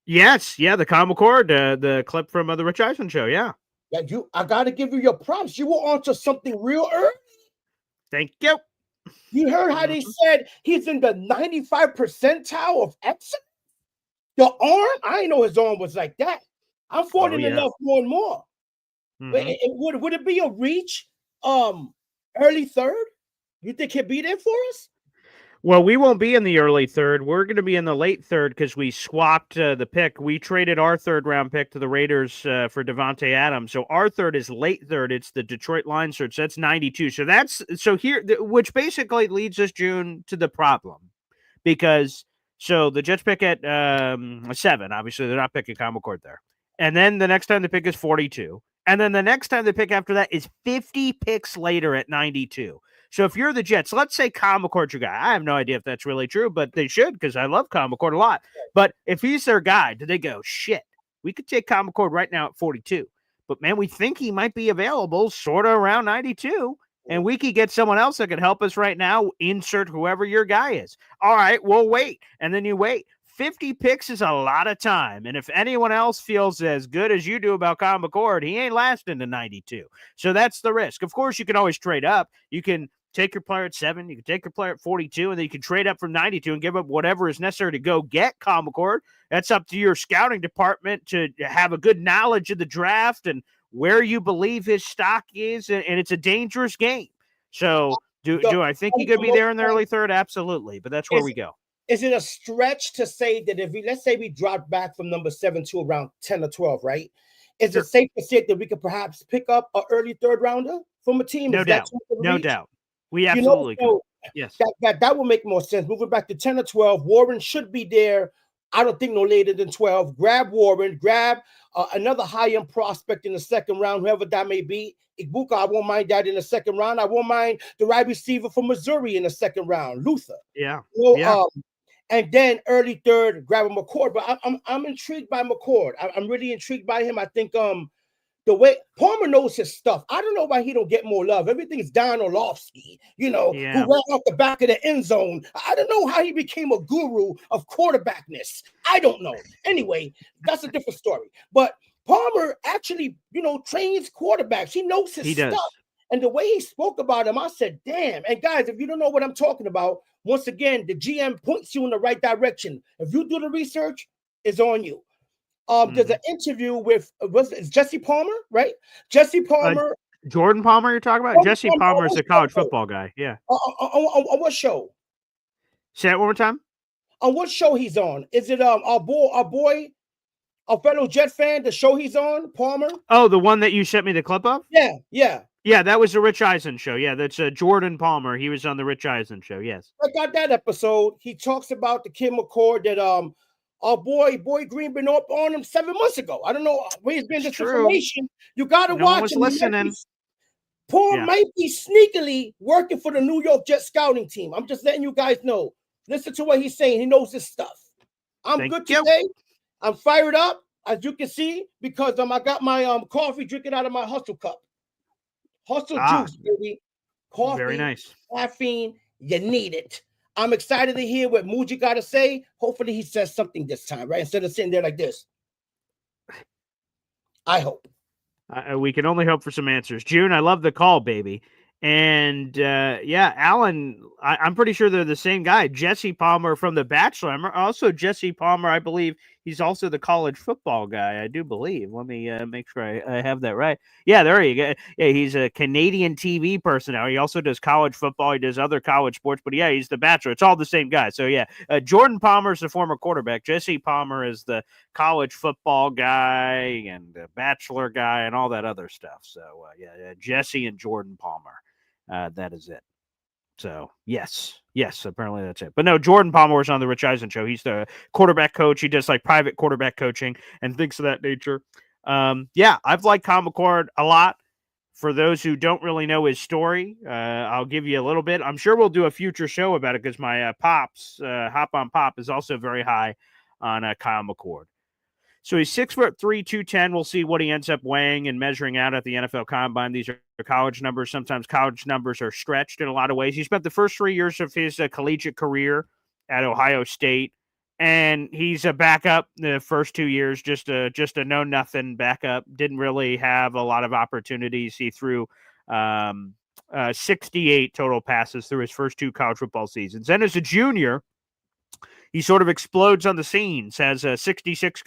Yes, the McCord, the clip from the Rich Eisen show, yeah. Yeah, I gotta give you your props. You were onto something real early. Thank you. You heard how they said he's in the 95 percentile of excellence? The arm? I didn't know his arm was like that. I'm falling in love more and more. Would it be a reach early third? You think he'll be there for us? Well, we won't be in the early third. We're going to be in the late third because we swapped the pick. We traded our third-round pick to the Raiders for Devontae Adams. So our third is late third. It's the Detroit Lions third. So that's 92. So here, which basically leads us, June, to the problem. Because the Jets pick at 7. Obviously, they're not picking Kyle McCord there. And then the next time they pick is 42. And then the next time they pick after that is 50 picks later at 92. So if you're the Jets, let's say Kyle McCord's your guy. I have no idea if that's really true, but they should because I love Kyle McCord a lot. But if he's their guy, do they go, shit, we could take Kyle McCord right now at 42. But, man, we think he might be available sort of around 92. And we could get someone else that could help us right now. Insert whoever your guy is. All right, we'll wait. And then you wait. 50 picks is a lot of time. And if anyone else feels as good as you do about Kyle McCord, he ain't lasting to 92. So that's the risk. Of course, you can always trade up. You can take your player at 7. You can take your player at 42, and then you can trade up from 92 and give up whatever is necessary to go get Kyle McCord. That's up to your scouting department to have a good knowledge of the draft and where you believe his stock is, and it's a dangerous game. So do I think he could be there in the early third? Absolutely, but that's where we go. Is it a stretch to say that if let's say we drop back from number 7 to around 10 or 12, right? Is it safe to say that we could perhaps pick up an early third rounder from a team? No doubt. No doubt. We absolutely can. Yes. That will make more sense. Moving back to 10 or 12, Warren should be there. I don't think no later than 12. Grab Warren, grab another high-end prospect in the second round, whoever that may be. Ibuka, I won't mind that in the second round. I won't mind the wide receiver from Missouri in the second round, Luther. Yeah. And then early third, grab a McCord. But I'm intrigued by McCord. I'm really intrigued by him. I think the way Palmer knows his stuff. I don't know why he don't get more love. Everything's Don Orlovsky, who ran off the back of the end zone. I don't know how he became a guru of quarterbackness. I don't know. Anyway, that's a different story. But Palmer actually, trains quarterbacks. He knows his stuff. And the way he spoke about him, I said, damn. And guys, if you don't know what I'm talking about, once again, the GM points you in the right direction. If you do the research, it's on you. There's an interview with it's Jesse Palmer, right? Jesse Palmer. Jordan Palmer, you're talking about? Jesse Palmer is a college football guy. Yeah. On what show? Say it one more time. On what show he's on? Is it our boy, our fellow Jet fan, the show he's on, Palmer? Oh, the one that you sent me the clip of? Yeah. Yeah, that was the Rich Eisen show. Yeah, that's Jordan Palmer. He was on the Rich Eisen show. Yes. I got that episode. He talks about the kid McCord that our boy Green been up on him 7 months ago. I don't know where he's been this information. You got to watch him. Listening. Paul might be sneakily working for the New York Jets scouting team. I'm just letting you guys know. Listen to what he's saying. He knows his stuff. I'm good today. I'm fired up, as you can see, because I got my coffee drinking out of my Hustle cup. Hustle juice, baby. Coffee, very nice. Caffeine, you need it. I'm excited to hear what Muji got to say. Hopefully he says something this time, right? Instead of sitting there like this. I hope. We can only hope for some answers. June, I love the call, baby. And, Alan, I'm pretty sure they're the same guy. Jesse Palmer from The Bachelor. Also, Jesse Palmer, I believe he's also the college football guy, I do believe. Let me make sure I have that right. Yeah, there you go. Yeah, he's a Canadian TV person now. He also does college football. He does other college sports. But, yeah, he's The Bachelor. It's all the same guy. So, yeah, Jordan Palmer is the former quarterback. Jesse Palmer is the college football guy and the Bachelor guy and all that other stuff. So, Jesse and Jordan Palmer. That is it. So, yes, apparently that's it. But no, Jordan Palmer was on the Rich Eisen show. He's the quarterback coach. He does like private quarterback coaching and things of that nature. I've liked Kyle McCord a lot. For those who don't really know his story, I'll give you a little bit. I'm sure we'll do a future show about it because my Pops, Hop on Pop, is also very high on Kyle McCord. So he's 6'3", 210. We'll see what he ends up weighing and measuring out at the NFL Combine. These are college numbers. Sometimes college numbers are stretched in a lot of ways. He spent the first 3 years of his collegiate career at Ohio State. and he's a backup the first 2 years, just a know nothing backup. Didn't really have a lot of opportunities. He threw 68 total passes through his first 2 college football seasons. Then as a junior, he sort of explodes on the scenes, has a 66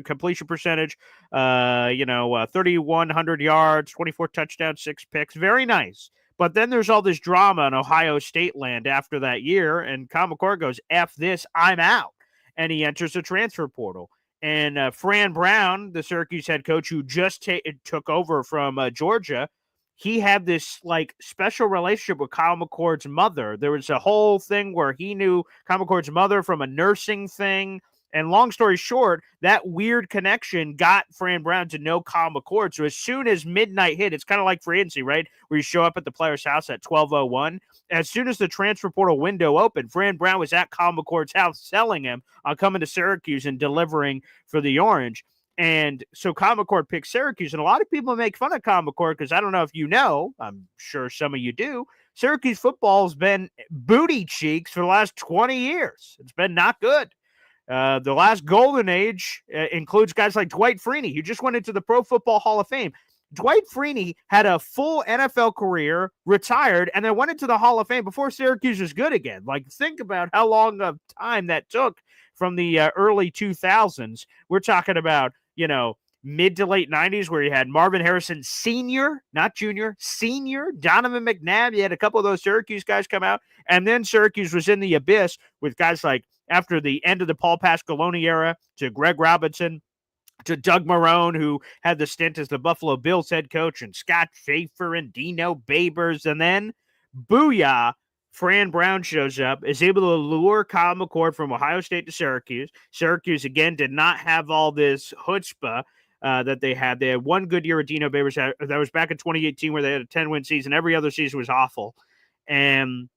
completion percentage, 3,100 yards, 24 touchdowns, 6 picks. Very nice. But then there's all this drama in Ohio State land after that year, and Kyle McCord goes, F this, I'm out. And he enters the transfer portal. And Fran Brown, the Syracuse head coach who just took over from Georgia, he had this like special relationship with Kyle McCord's mother. There was a whole thing where he knew Kyle McCord's mother from a nursing thing. And long story short, that weird connection got Fran Brown to know Kyle McCord. So as soon as midnight hit, it's kind of like free agency, right? Where you show up at the player's house at 12:01. As soon as the transfer portal window opened, Fran Brown was at Kyle McCord's house selling him on coming to Syracuse and delivering for the Orange. And so Kyle McCord picked Syracuse. And a lot of people make fun of Kyle McCord because I don't know if you know, I'm sure some of you do, Syracuse football has been booty cheeks for the last 20 years. It's been not good. The last golden age includes guys like Dwight Freeney, who just went into the Pro Football Hall of Fame. Dwight Freeney had a full NFL career, retired, and then went into the Hall of Fame before Syracuse was good again. Like, think about how long of time that took from the early 2000s. We're talking about, mid to late 90s, where you had Marvin Harrison Sr., not Jr., Sr., Donovan McNabb. You had a couple of those Syracuse guys come out, and then Syracuse was in the abyss with guys like, after the end of the Paul Pasqualoni era, to Greg Robinson, to Doug Marrone, who had the stint as the Buffalo Bills head coach, and Scott Schaefer and Dino Babers. And then, booyah, Fran Brown shows up, is able to lure Kyle McCord from Ohio State to Syracuse. Syracuse, again, did not have all this chutzpah that they had. They had one good year with Dino Babers. That was back in 2018, where they had a 10-win season. Every other season was awful. And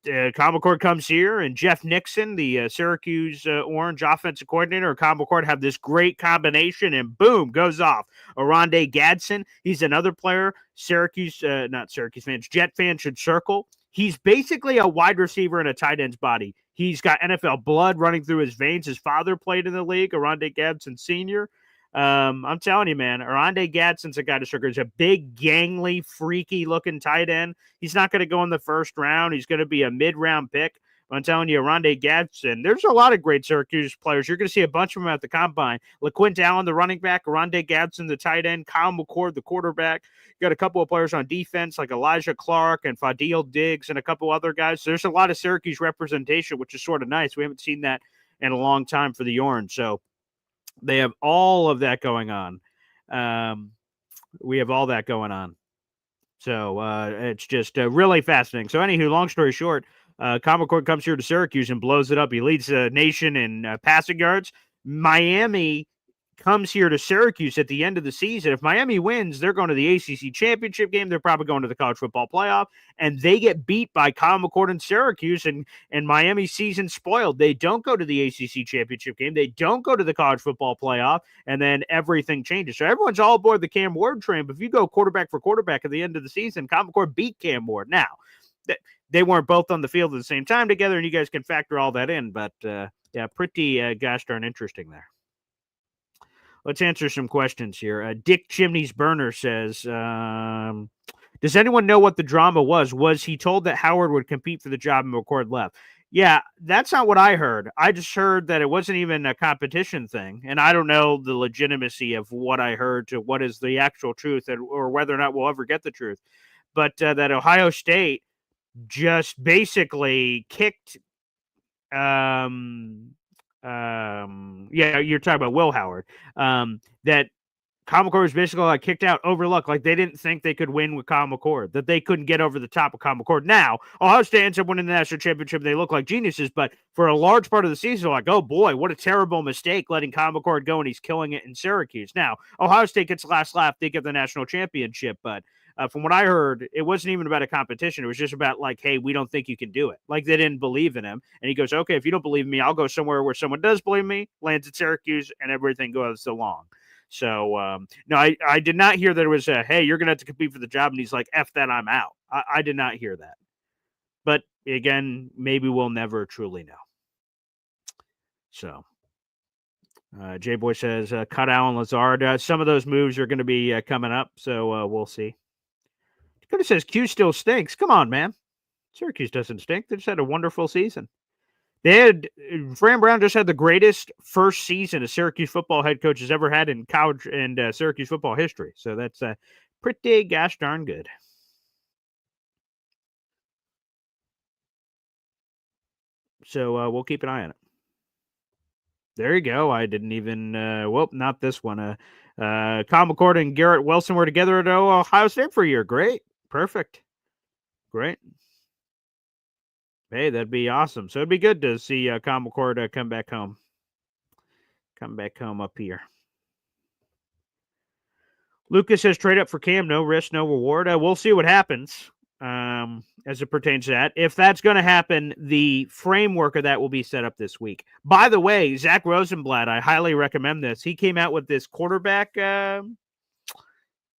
Kyle McCord comes here, and Jeff Nixon, the Syracuse Orange offensive coordinator, and Kyle McCord have this great combination, and boom, goes off. Oronde Gadsden, he's another player not Syracuse fans, Jet fans should circle. He's basically a wide receiver in a tight end's body. He's got NFL blood running through his veins. His father played in the league, Oronde Gadsden Sr. I'm telling you, man, Oronde Gadsden's a guy to circle. He's a big, gangly, freaky-looking tight end. He's not going to go in the first round. He's going to be a mid-round pick. But I'm telling you, Oronde Gadsden, there's a lot of great Syracuse players. You're going to see a bunch of them at the combine. LaQuint Allen, the running back, Oronde Gadsden, the tight end, Kyle McCord, the quarterback. You got a couple of players on defense like Elijah Clark and Fadil Diggs and a couple other guys. So there's a lot of Syracuse representation, which is sort of nice. We haven't seen that in a long time for the Orange. So they have all of that going on. We have all that going on. So it's just really fascinating. So anywho, long story short, Kyle McCord comes here to Syracuse and blows it up. He leads the nation in passing yards. Miami comes here to Syracuse at the end of the season. If Miami wins, they're going to the ACC championship game. They're probably going to the college football playoff, and they get beat by Kyle McCord and Syracuse, and Miami's season spoiled. They don't go to the ACC championship game. They don't go to the college football playoff, and then everything changes. So everyone's all aboard the Cam Ward train, but if you go quarterback for quarterback at the end of the season, Kyle McCord beat Cam Ward. Now, they weren't both on the field at the same time together, and you guys can factor all that in, but yeah, pretty gosh darn interesting there. Let's answer some questions here. Dick Chimney's Burner says, does anyone know what the drama was? Was he told that Howard would compete for the job and McCord left? Yeah, that's not what I heard. I just heard that it wasn't even a competition thing, and I don't know the legitimacy of what I heard to what is the actual truth, or whether or not we'll ever get the truth. But that Ohio State just basically kicked you're talking about Will Howard, that Kyle McCord was basically like kicked out, overlooked, like they didn't think they could win with Kyle McCord, that they couldn't get over the top of Kyle McCord. Now, Ohio State ends up winning the national championship. They look like geniuses, but for a large part of the season, like, oh boy, what a terrible mistake letting Kyle McCord go, and he's killing it in Syracuse. Now, Ohio State gets the last laugh. They get the national championship, but from what I heard, it wasn't even about a competition. It was just about like, hey, we don't think you can do it. Like they didn't believe in him. And he goes, okay, if you don't believe me, I'll go somewhere where someone does believe me, lands at Syracuse, and everything goes along. So, no, I did not hear that it was, hey, you're going to have to compete for the job. And he's like, F that, I'm out. I did not hear that. But again, maybe we'll never truly know. So, J-Boy says, cut Alan Lazard. Some of those moves are going to be coming up, so we'll see. Dakota says, Q still stinks. Come on, man. Syracuse doesn't stink. They just had a wonderful season. Fran Brown just had the greatest first season a Syracuse football head coach has ever had in college and Syracuse football history. So that's pretty gosh darn good. So we'll keep an eye on it. There you go. I didn't even, not this one. Kyle McCord and Garrett Wilson were together at Ohio State for a year. Great. Perfect. Great. Hey, that'd be awesome. So it'd be good to see Kyle McCord come back home. Come back home up here. Lucas says trade up for Cam. No risk, no reward. We'll see what happens as it pertains to that. If that's going to happen, the framework of that will be set up this week. By the way, Zach Rosenblatt, I highly recommend this. He came out with this quarterback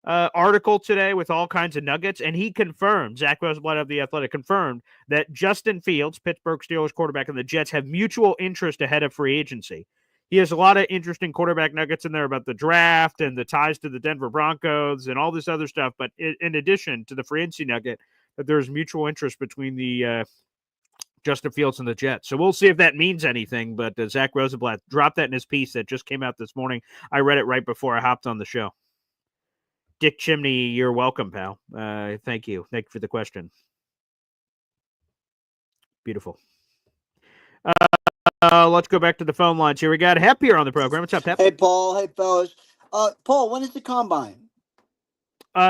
article today with all kinds of nuggets, and he confirmed, Zach Rosenblatt of The Athletic confirmed, that Justin Fields, Pittsburgh Steelers quarterback, and the Jets have mutual interest ahead of free agency. He has a lot of interesting quarterback nuggets in there about the draft and the ties to the Denver Broncos and all this other stuff. But in addition to the free agency nugget, that there's mutual interest between the Justin Fields and the Jets. So we'll see if that means anything. But Zach Rosenblatt dropped that in his piece that just came out this morning. I read it right before I hopped on the show. Dick Chimney, you're welcome, pal. Thank you. Thank you for the question. Beautiful. Let's go back to the phone lines here. We got Hep here on the program. What's up, Hep? Hey, Paul. Hey, fellas. Paul, when is the combine?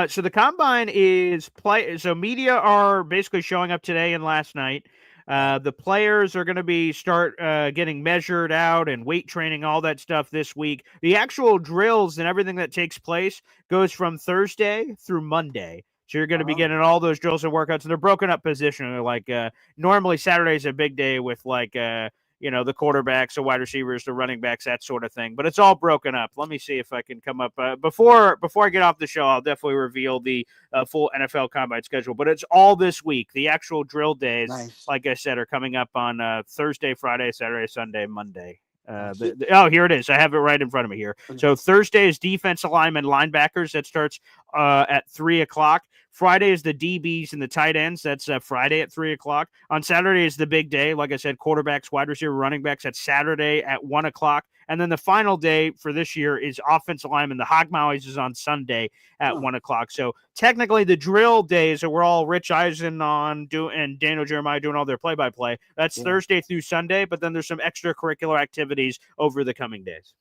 So the combine is So media are basically showing up today and last night. The players are going to start getting measured out and weight training, all that stuff this week. The actual drills and everything that takes place goes from Thursday through Monday. So you're going to be getting all those drills and workouts, and they're broken up positionally. Like normally Saturday's a big day with the quarterbacks, the wide receivers, the running backs, that sort of thing. But it's all broken up. Let me see if I can come up. Before I get off the show, I'll definitely reveal the full NFL Combine schedule. But it's all this week. The actual drill days, like I said, are coming up on Thursday, Friday, Saturday, Sunday, Monday. Here it is. I have it right in front of me here. So Thursday is defensive linemen, linebackers. That starts at 3:00. Friday is the DBs and the tight ends. That's Friday at 3:00. On Saturday is the big day. Like I said, quarterbacks, wide receiver, running backs. That's Saturday at 1:00. And then the final day for this year is offensive linemen. The Hog Mollies is on Sunday at 1:00. So technically the drill days that we're all Rich Eisen and Daniel Jeremiah doing all their play-by-play. That's Thursday through Sunday, but then there's some extracurricular activities over the coming days.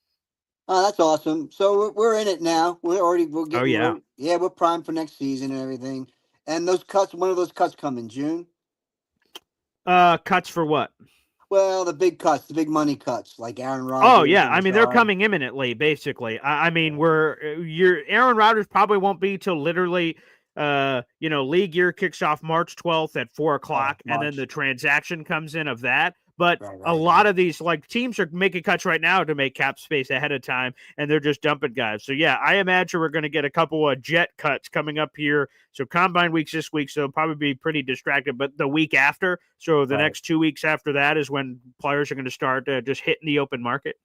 Oh, that's awesome. So we're in it now. We're getting we're primed for next season and everything. And those cuts, when are those cuts come in June? Cuts for what? Well, the big cuts, the big money cuts, like Aaron Rodgers. Oh yeah, I mean they're coming imminently. Basically, Aaron Rodgers probably won't be till literally, league year kicks off March 12th at 4:00, and then the transaction comes in of that. But a lot of these teams are making cuts right now to make cap space ahead of time, and they're just dumping guys. So yeah, I imagine we're going to get a couple of jet cuts coming up here. So combine weeks this week, so it'll probably be pretty distracted. But the week after, so the next 2 weeks after that is when players are going to start just hitting the open market.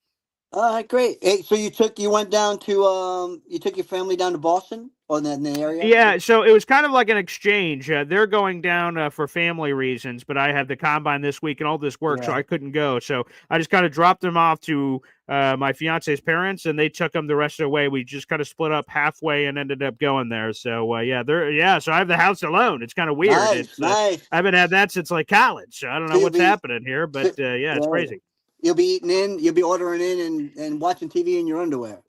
All right, great. Hey, so you took your family down to Boston or in the area? Yeah, so it was kind of like an exchange. They're going down for family reasons, but I had the combine this week and all this work, so I couldn't go. So I just kind of dropped them off to my fiance's parents, and they took them the rest of the way. We just kind of split up halfway and ended up going there. So so I have the house alone. It's kind of weird. Nice. I haven't had that since ccollege. So I don't know what's happening here, but it's crazy. You'll be eating in, you'll be ordering in and watching TV in your underwear.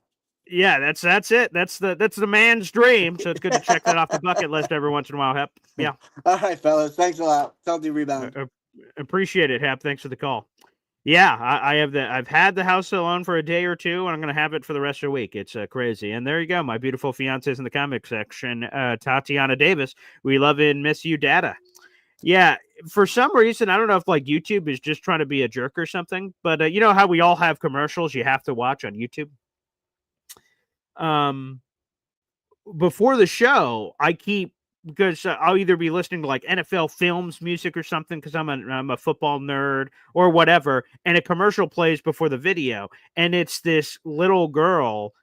Yeah, that's it. That's the man's dream. So it's good to check that off the bucket list every once in a while, Hep. Yeah. All right, fellas. Thanks a lot. Tell the rebound. Appreciate it, Hep. Thanks for the call. Yeah, I've had the house alone for a day or two, and I'm going to have it for the rest of the week. It's crazy. And there you go. My beautiful fiance's in the comic section, Tatiana Davis. We love and miss you, Data. Yeah, for some reason, I don't know if YouTube is just trying to be a jerk or something, but you know how we all have commercials you have to watch on YouTube? Before the show, I keep because I'll either be listening to like NFL films music or something because I'm a football nerd or whatever, and a commercial plays before the video, and it's this little girl.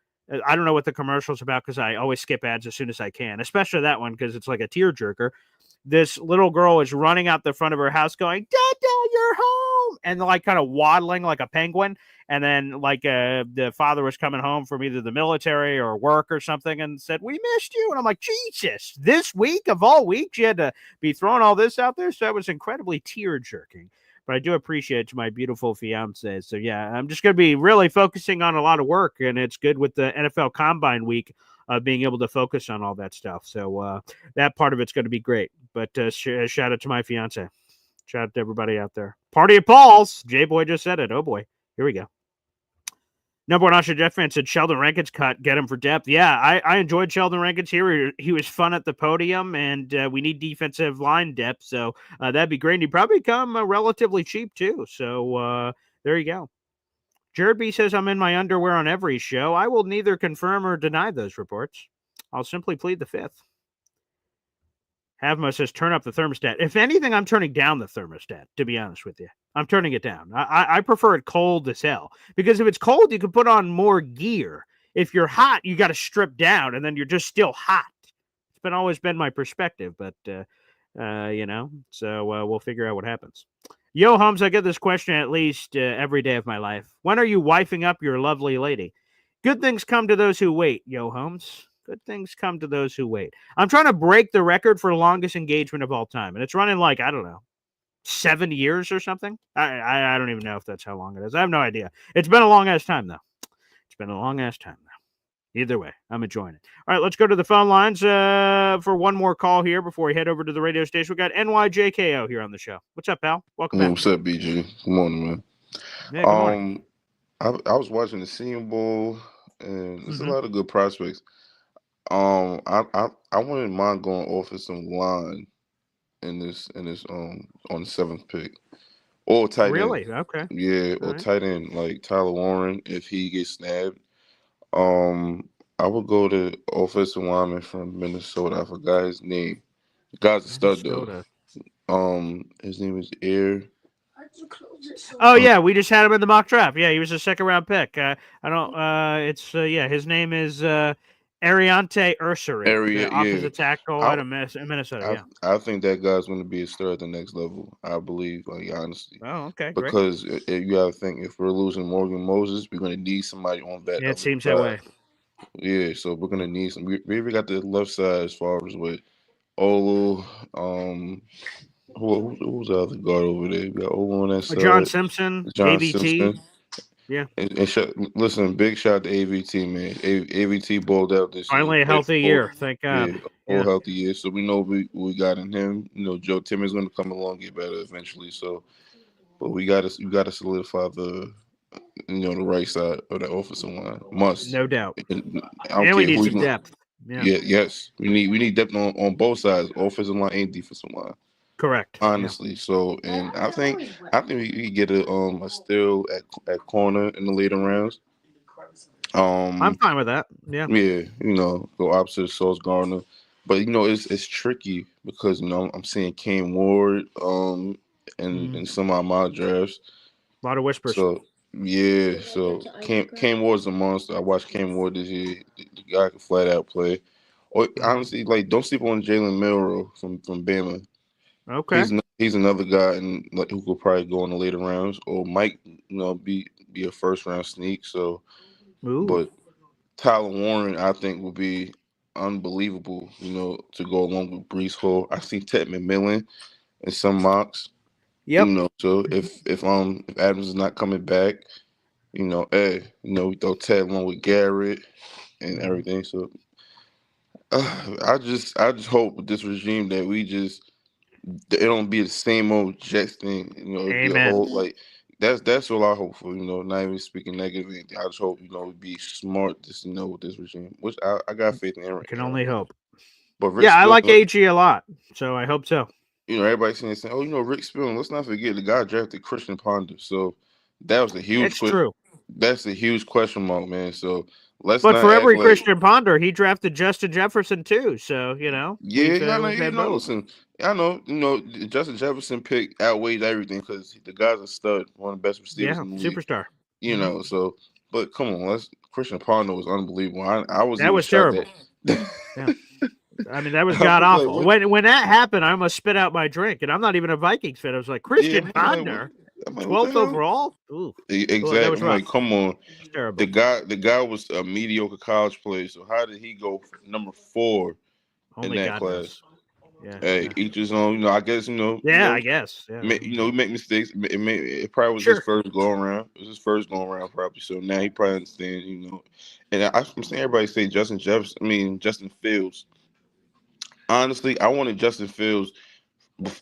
I don't know what the commercial's about because I always skip ads as soon as I can, especially that one because it's like a tearjerker. This little girl is running out the front of her house going, Dada, you're home, and like kind of waddling like a penguin. And then like the father was coming home from either the military or work or something and said, we missed you. And I'm like, Jesus, this week of all weeks, you had to be throwing all this out there. So that was incredibly tear jerking. But I do appreciate it to my beautiful fiance. So yeah, I'm just going to be really focusing on a lot of work, and it's good with the NFL Combine week being able to focus on all that stuff. So that part of it's going to be great. But shout out to my fiance. Shout out to everybody out there. Party of Paul's. J-Boy just said it. Oh boy. Here we go. Number one Osher Jeff fan said Sheldon Rankin's cut. Get him for depth. Yeah, I enjoyed Sheldon Rankins here. He was fun at the podium, and we need defensive line depth. So that'd be great. And he'd probably come relatively cheap too. So there you go. Jared B says I'm in my underwear on every show. I will neither confirm or deny those reports. I'll simply plead the fifth. Havmo says turn up the thermostat. If anything, I'm turning down the thermostat, to be honest with you. I'm turning it down. I prefer it cold as hell. Because if it's cold, you can put on more gear. If you're hot, you got to strip down, and then you're just still hot. It's always been my perspective, but, so we'll figure out what happens. Yo, Holmes, I get this question at least every day of my life. When are you wifing up your lovely lady? Good things come to those who wait, Yo, Holmes. Good things come to those who wait. I'm trying to break the record for longest engagement of all time, and it's running like, I don't know, 7 years or something. I don't even know if that's how long it is. I have no idea. It's been a long-ass time, though. It's been a long-ass time, though. Either way, I'm enjoying it. All right, let's go to the phone lines for one more call here before we head over to the radio station. We got NYJKO here on the show. What's up, pal? Welcome back. What's up, BG? Good morning, man. Yeah, good morning. I was watching the Senior Bowl, and there's a lot of good prospects. I wouldn't mind going offensive line in this on the seventh pick, or tight end. Really? Okay. Yeah, or tight end like Tyler Warren if he gets snapped. I would go to offensive lineman from Minnesota. I forgot his name. The guy's a stud though. His name is Air. Oh yeah, we just had him in the mock draft. Yeah, he was a second round pick. His name is Ariante Ursary, offensive tackle out of Minnesota. I think that guy's going to be a star at the next level. I believe, like honestly. Oh, okay, because you got to think if we're losing Morgan Moses, we're going to need somebody on that. Yeah, it seems that way. Yeah, so we're going to need some. We even got the left side as far as with Olu. Who's the other guard over there? We got Olu on that side. John Simpson, AVT. Simpson. Yeah. Listen, big shout to AVT, man. AVT balled out this finally year. A healthy year, thank God. Yeah, healthy year. So we know we got in him. You know, Joe Timmons going to come along, get better eventually. So, but we got to solidify the right side of the offensive line. Must, no doubt. And we need some depth. Yes, we need depth on both sides, offensive line and defensive line. Correct. Honestly, so and I think we get a steal at corner in the later rounds. I'm fine with that. Yeah. Yeah, go opposite of Sauce Gardner, but it's tricky because I'm seeing Cam Ward in some of my drafts. A lot of whispers. So yeah, Cam Ward's a monster. I watched Cam Ward this year. The guy can flat out play. Or honestly, like don't sleep on Jalen Milroe from Bama. Okay, he's another guy who could probably go in the later rounds, or might be a first round sneak. So, but Tyler Warren I think would be unbelievable. To go along with Breece Hall. I see Ted McMillan in some mocks. Yep. So if Adams is not coming back, we throw Ted along with Garrett and everything. So I just hope with this regime that it don't be the same old Jets thing, Amen. Be a whole, that's all I hope for, not even speaking negative. I just hope, be smart, just, with this regime, which I got faith in Aaron. I can only hope. But Rick I like AG a lot, so I hope so. Everybody's saying, Rick Spielman, let's not forget the guy drafted Christian Ponder. So that was a huge True. That's a huge question mark, man. So let's But not for act every like Christian Ponder, he drafted Justin Jefferson too. So yeah, we've had both. listen, I know, the Justin Jefferson pick outweighs everything because the guy's a stud, one of the best receivers Yeah, in the league. superstar. So, but come on, Christian Ponder was unbelievable. I was That even was shocked terrible. that. Yeah. I mean, that was I'm god looking like, awful. what? When that happened, I almost spit out my drink, and I'm not even a Vikings fan. I was like, Yeah, Christian I'm looking like, Ponder, I'm like, what the 12th hell? overall. Ooh, that Exactly. was I'm rough. like, come on. It was terrible. The guy was a mediocre college player. So how did he go number 4 in Only that God class? knows. Yeah. Hey, each his own. I guess Yeah, I guess. Yeah. we make mistakes. It probably was his Sure. first go around. It was his first go around, probably. So now he probably understands. And I'm seeing everybody say Justin Jefferson. I mean Justin Fields. Honestly, I wanted Justin Fields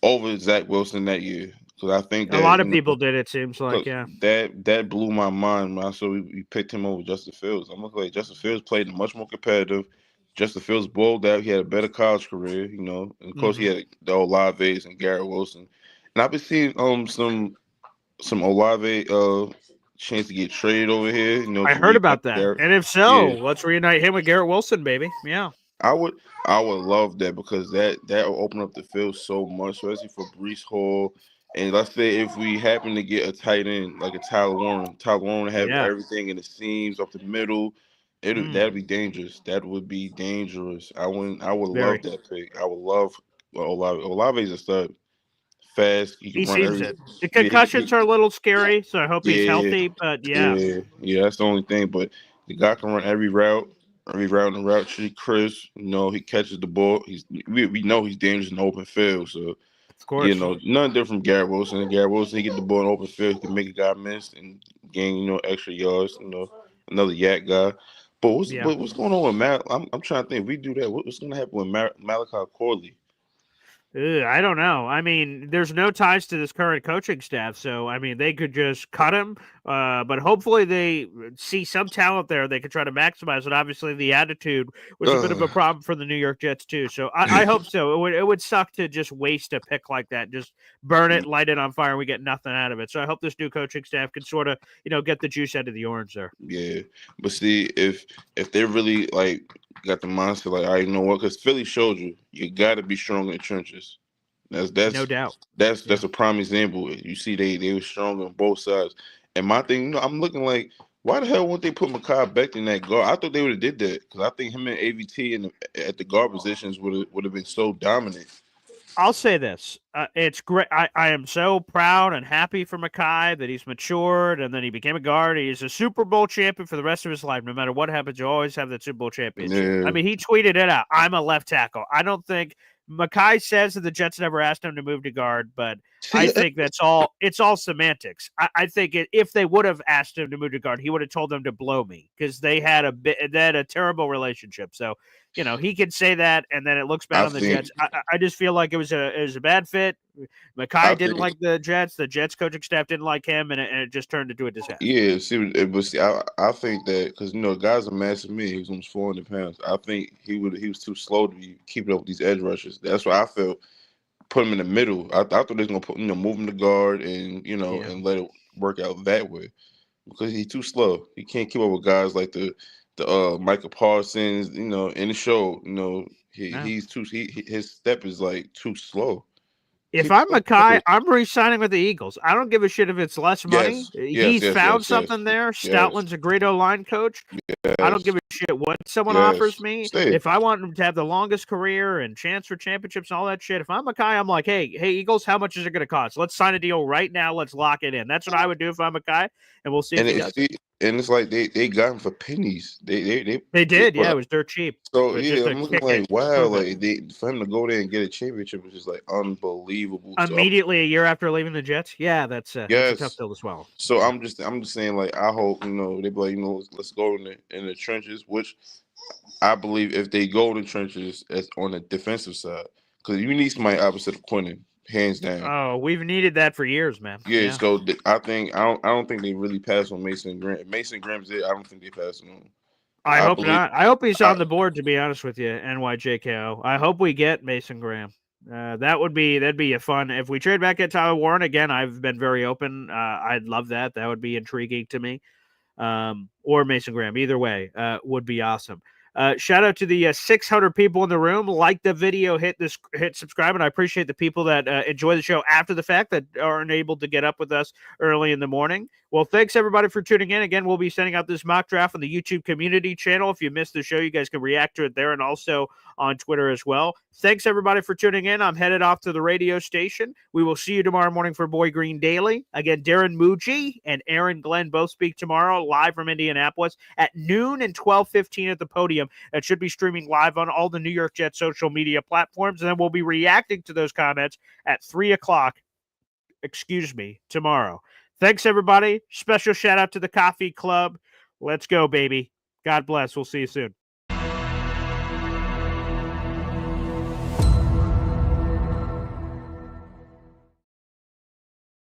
over Zach Wilson that year because I think A that lot of people did, it seems like. cause Yeah. that blew my mind when I saw we picked him over Justin Fields. I'm looking like Justin Fields played much more competitive. Justin Fields bowled out. He had a better college career, and of course he had the Olaves and Garrett Wilson. And I've been seeing some Olave chance to get traded over here. I To heard reunite about that. Garrett. And if so, Yeah, let's reunite him with Garrett Wilson, baby. Yeah. I would love that because that will open up the field so much, especially for Brees Hall. And let's say if we happen to get a tight end like a Tyler Warren have Yeah. everything in the seams up the middle, that'd be dangerous. That would be dangerous. I would Very. love that pick. I would love Olave. Olave's a stud. Fast. He He can run seems every. it. The Yeah, concussions are a little scary, so I hope he's yeah, healthy. But yeah. yeah. That's the only thing. But the guy can run every route in the route tree. Chris, he catches the ball. We know he's dangerous in the open field. So Of course. nothing different from Garrett Wilson. Garrett Wilson, he get the ball in the open field, he can make a guy miss and gain extra yards. Another yak guy. But Yeah. what's going on with Matt? I'm trying to think. If we do that, what's going to happen with Malachi Corley? I don't know. I mean, there's no ties to this current coaching staff, so I mean, they could just cut him. But hopefully, they see some talent there. They could try to maximize it. Obviously, the attitude was a bit of a problem for the New York Jets too. So I hope so. It would suck to just waste a pick like that, just burn it, light it on fire, and we get nothing out of it. So I hope this new coaching staff can sort of get the juice out of the orange there. Yeah, but see if they really got the mindset all right, you know what? Because Philly showed you got to be strong in the trenches. That's No doubt. That's a prime example. You see, they were strong on both sides. And my thing, I'm looking like, why the hell wouldn't they put Mekhi Becton in that guard? I thought they would have did that because I think him and AVT at the guard positions would have been so dominant. I'll say this. It's great. I am so proud and happy for Mekhi that he's matured and then he became a guard. He's a Super Bowl champion for the rest of his life. No matter what happens, you always have that Super Bowl championship. Yeah. I mean, he tweeted it out. I'm a left tackle. I don't think Mekhi says that the Jets never asked him to move to guard, but I think it's all semantics. I think if they would have asked him to move to guard, he would have told them to blow me because they had a terrible relationship. So, he could say that, and then it looks bad on the Jets. I just feel like it was a bad fit. Mekhi didn't like the Jets. The Jets coaching staff didn't like him, and it just turned into a disaster. Yeah, I think that because guy's a massive man. He was almost 400 pounds. I think he was too slow to be keeping up with these edge rushers. That's why I felt put him in the middle. I thought they was gonna put move him to guard and and let it work out that way because he's too slow. He can't keep up with guys like the Michael Parsons. In the show, his step is too slow. If I'm Mekhi, I'm re-signing with the Eagles. I don't give a shit if it's less money. He's found something there. Stoutland's a great O-line coach. Yes. I don't give a shit what someone offers me. If I want him to have the longest career and chance for championships and all that shit, if I'm Mekhi, I'm like, hey, Eagles, how much is it going to cost? Let's sign a deal right now. Let's lock it in. That's what I would do if I'm Mekhi, and we'll see if he does. And it's like they got him for pennies. They did. Yeah, it was dirt cheap. So yeah, I'm looking like, wow, for him to go there and get a championship was just unbelievable. Immediately a year after leaving the Jets, yeah, that's a tough pill to swallow. So I'm just saying, I hope they be like, let's go in the trenches, which I believe if they go in the trenches as on the defensive side, because you need somebody opposite of Quinnen, hands down. Oh, we've needed that for years, man. Yeah. So I don't think they really pass on Mason Graham. If Mason Graham's it, I don't think they pass on him. I hope not. I hope he's on the board, to be honest with you, NYJKO. I hope we get Mason Graham. That'd be a fun. If we trade back at Tyler Warren again, I've been very open. I'd love that. That would be intriguing to me. or Mason Graham. Either way would be awesome. Shout out to the 600 people in the room. Like the video, hit subscribe, and I appreciate the people that enjoy the show after the fact that aren't able to get up with us early in the morning. Well, thanks everybody for tuning in. Again, we'll be sending out this mock draft on the YouTube community channel. If you missed the show, you guys can react to it there and also on Twitter as well. Thanks everybody for tuning in. I'm headed off to the radio station. We will see you tomorrow morning for Boy Green Daily. Again, Darren Muji and Aaron Glenn both speak tomorrow live from Indianapolis at noon and 12:15 at the podium. It should be streaming live on all the New York Jets social media platforms, and then we'll be reacting to those comments at 3 o'clock, tomorrow. Thanks, everybody. Special shout out to the Coffee Club. Let's go, baby. God bless. We'll see you soon.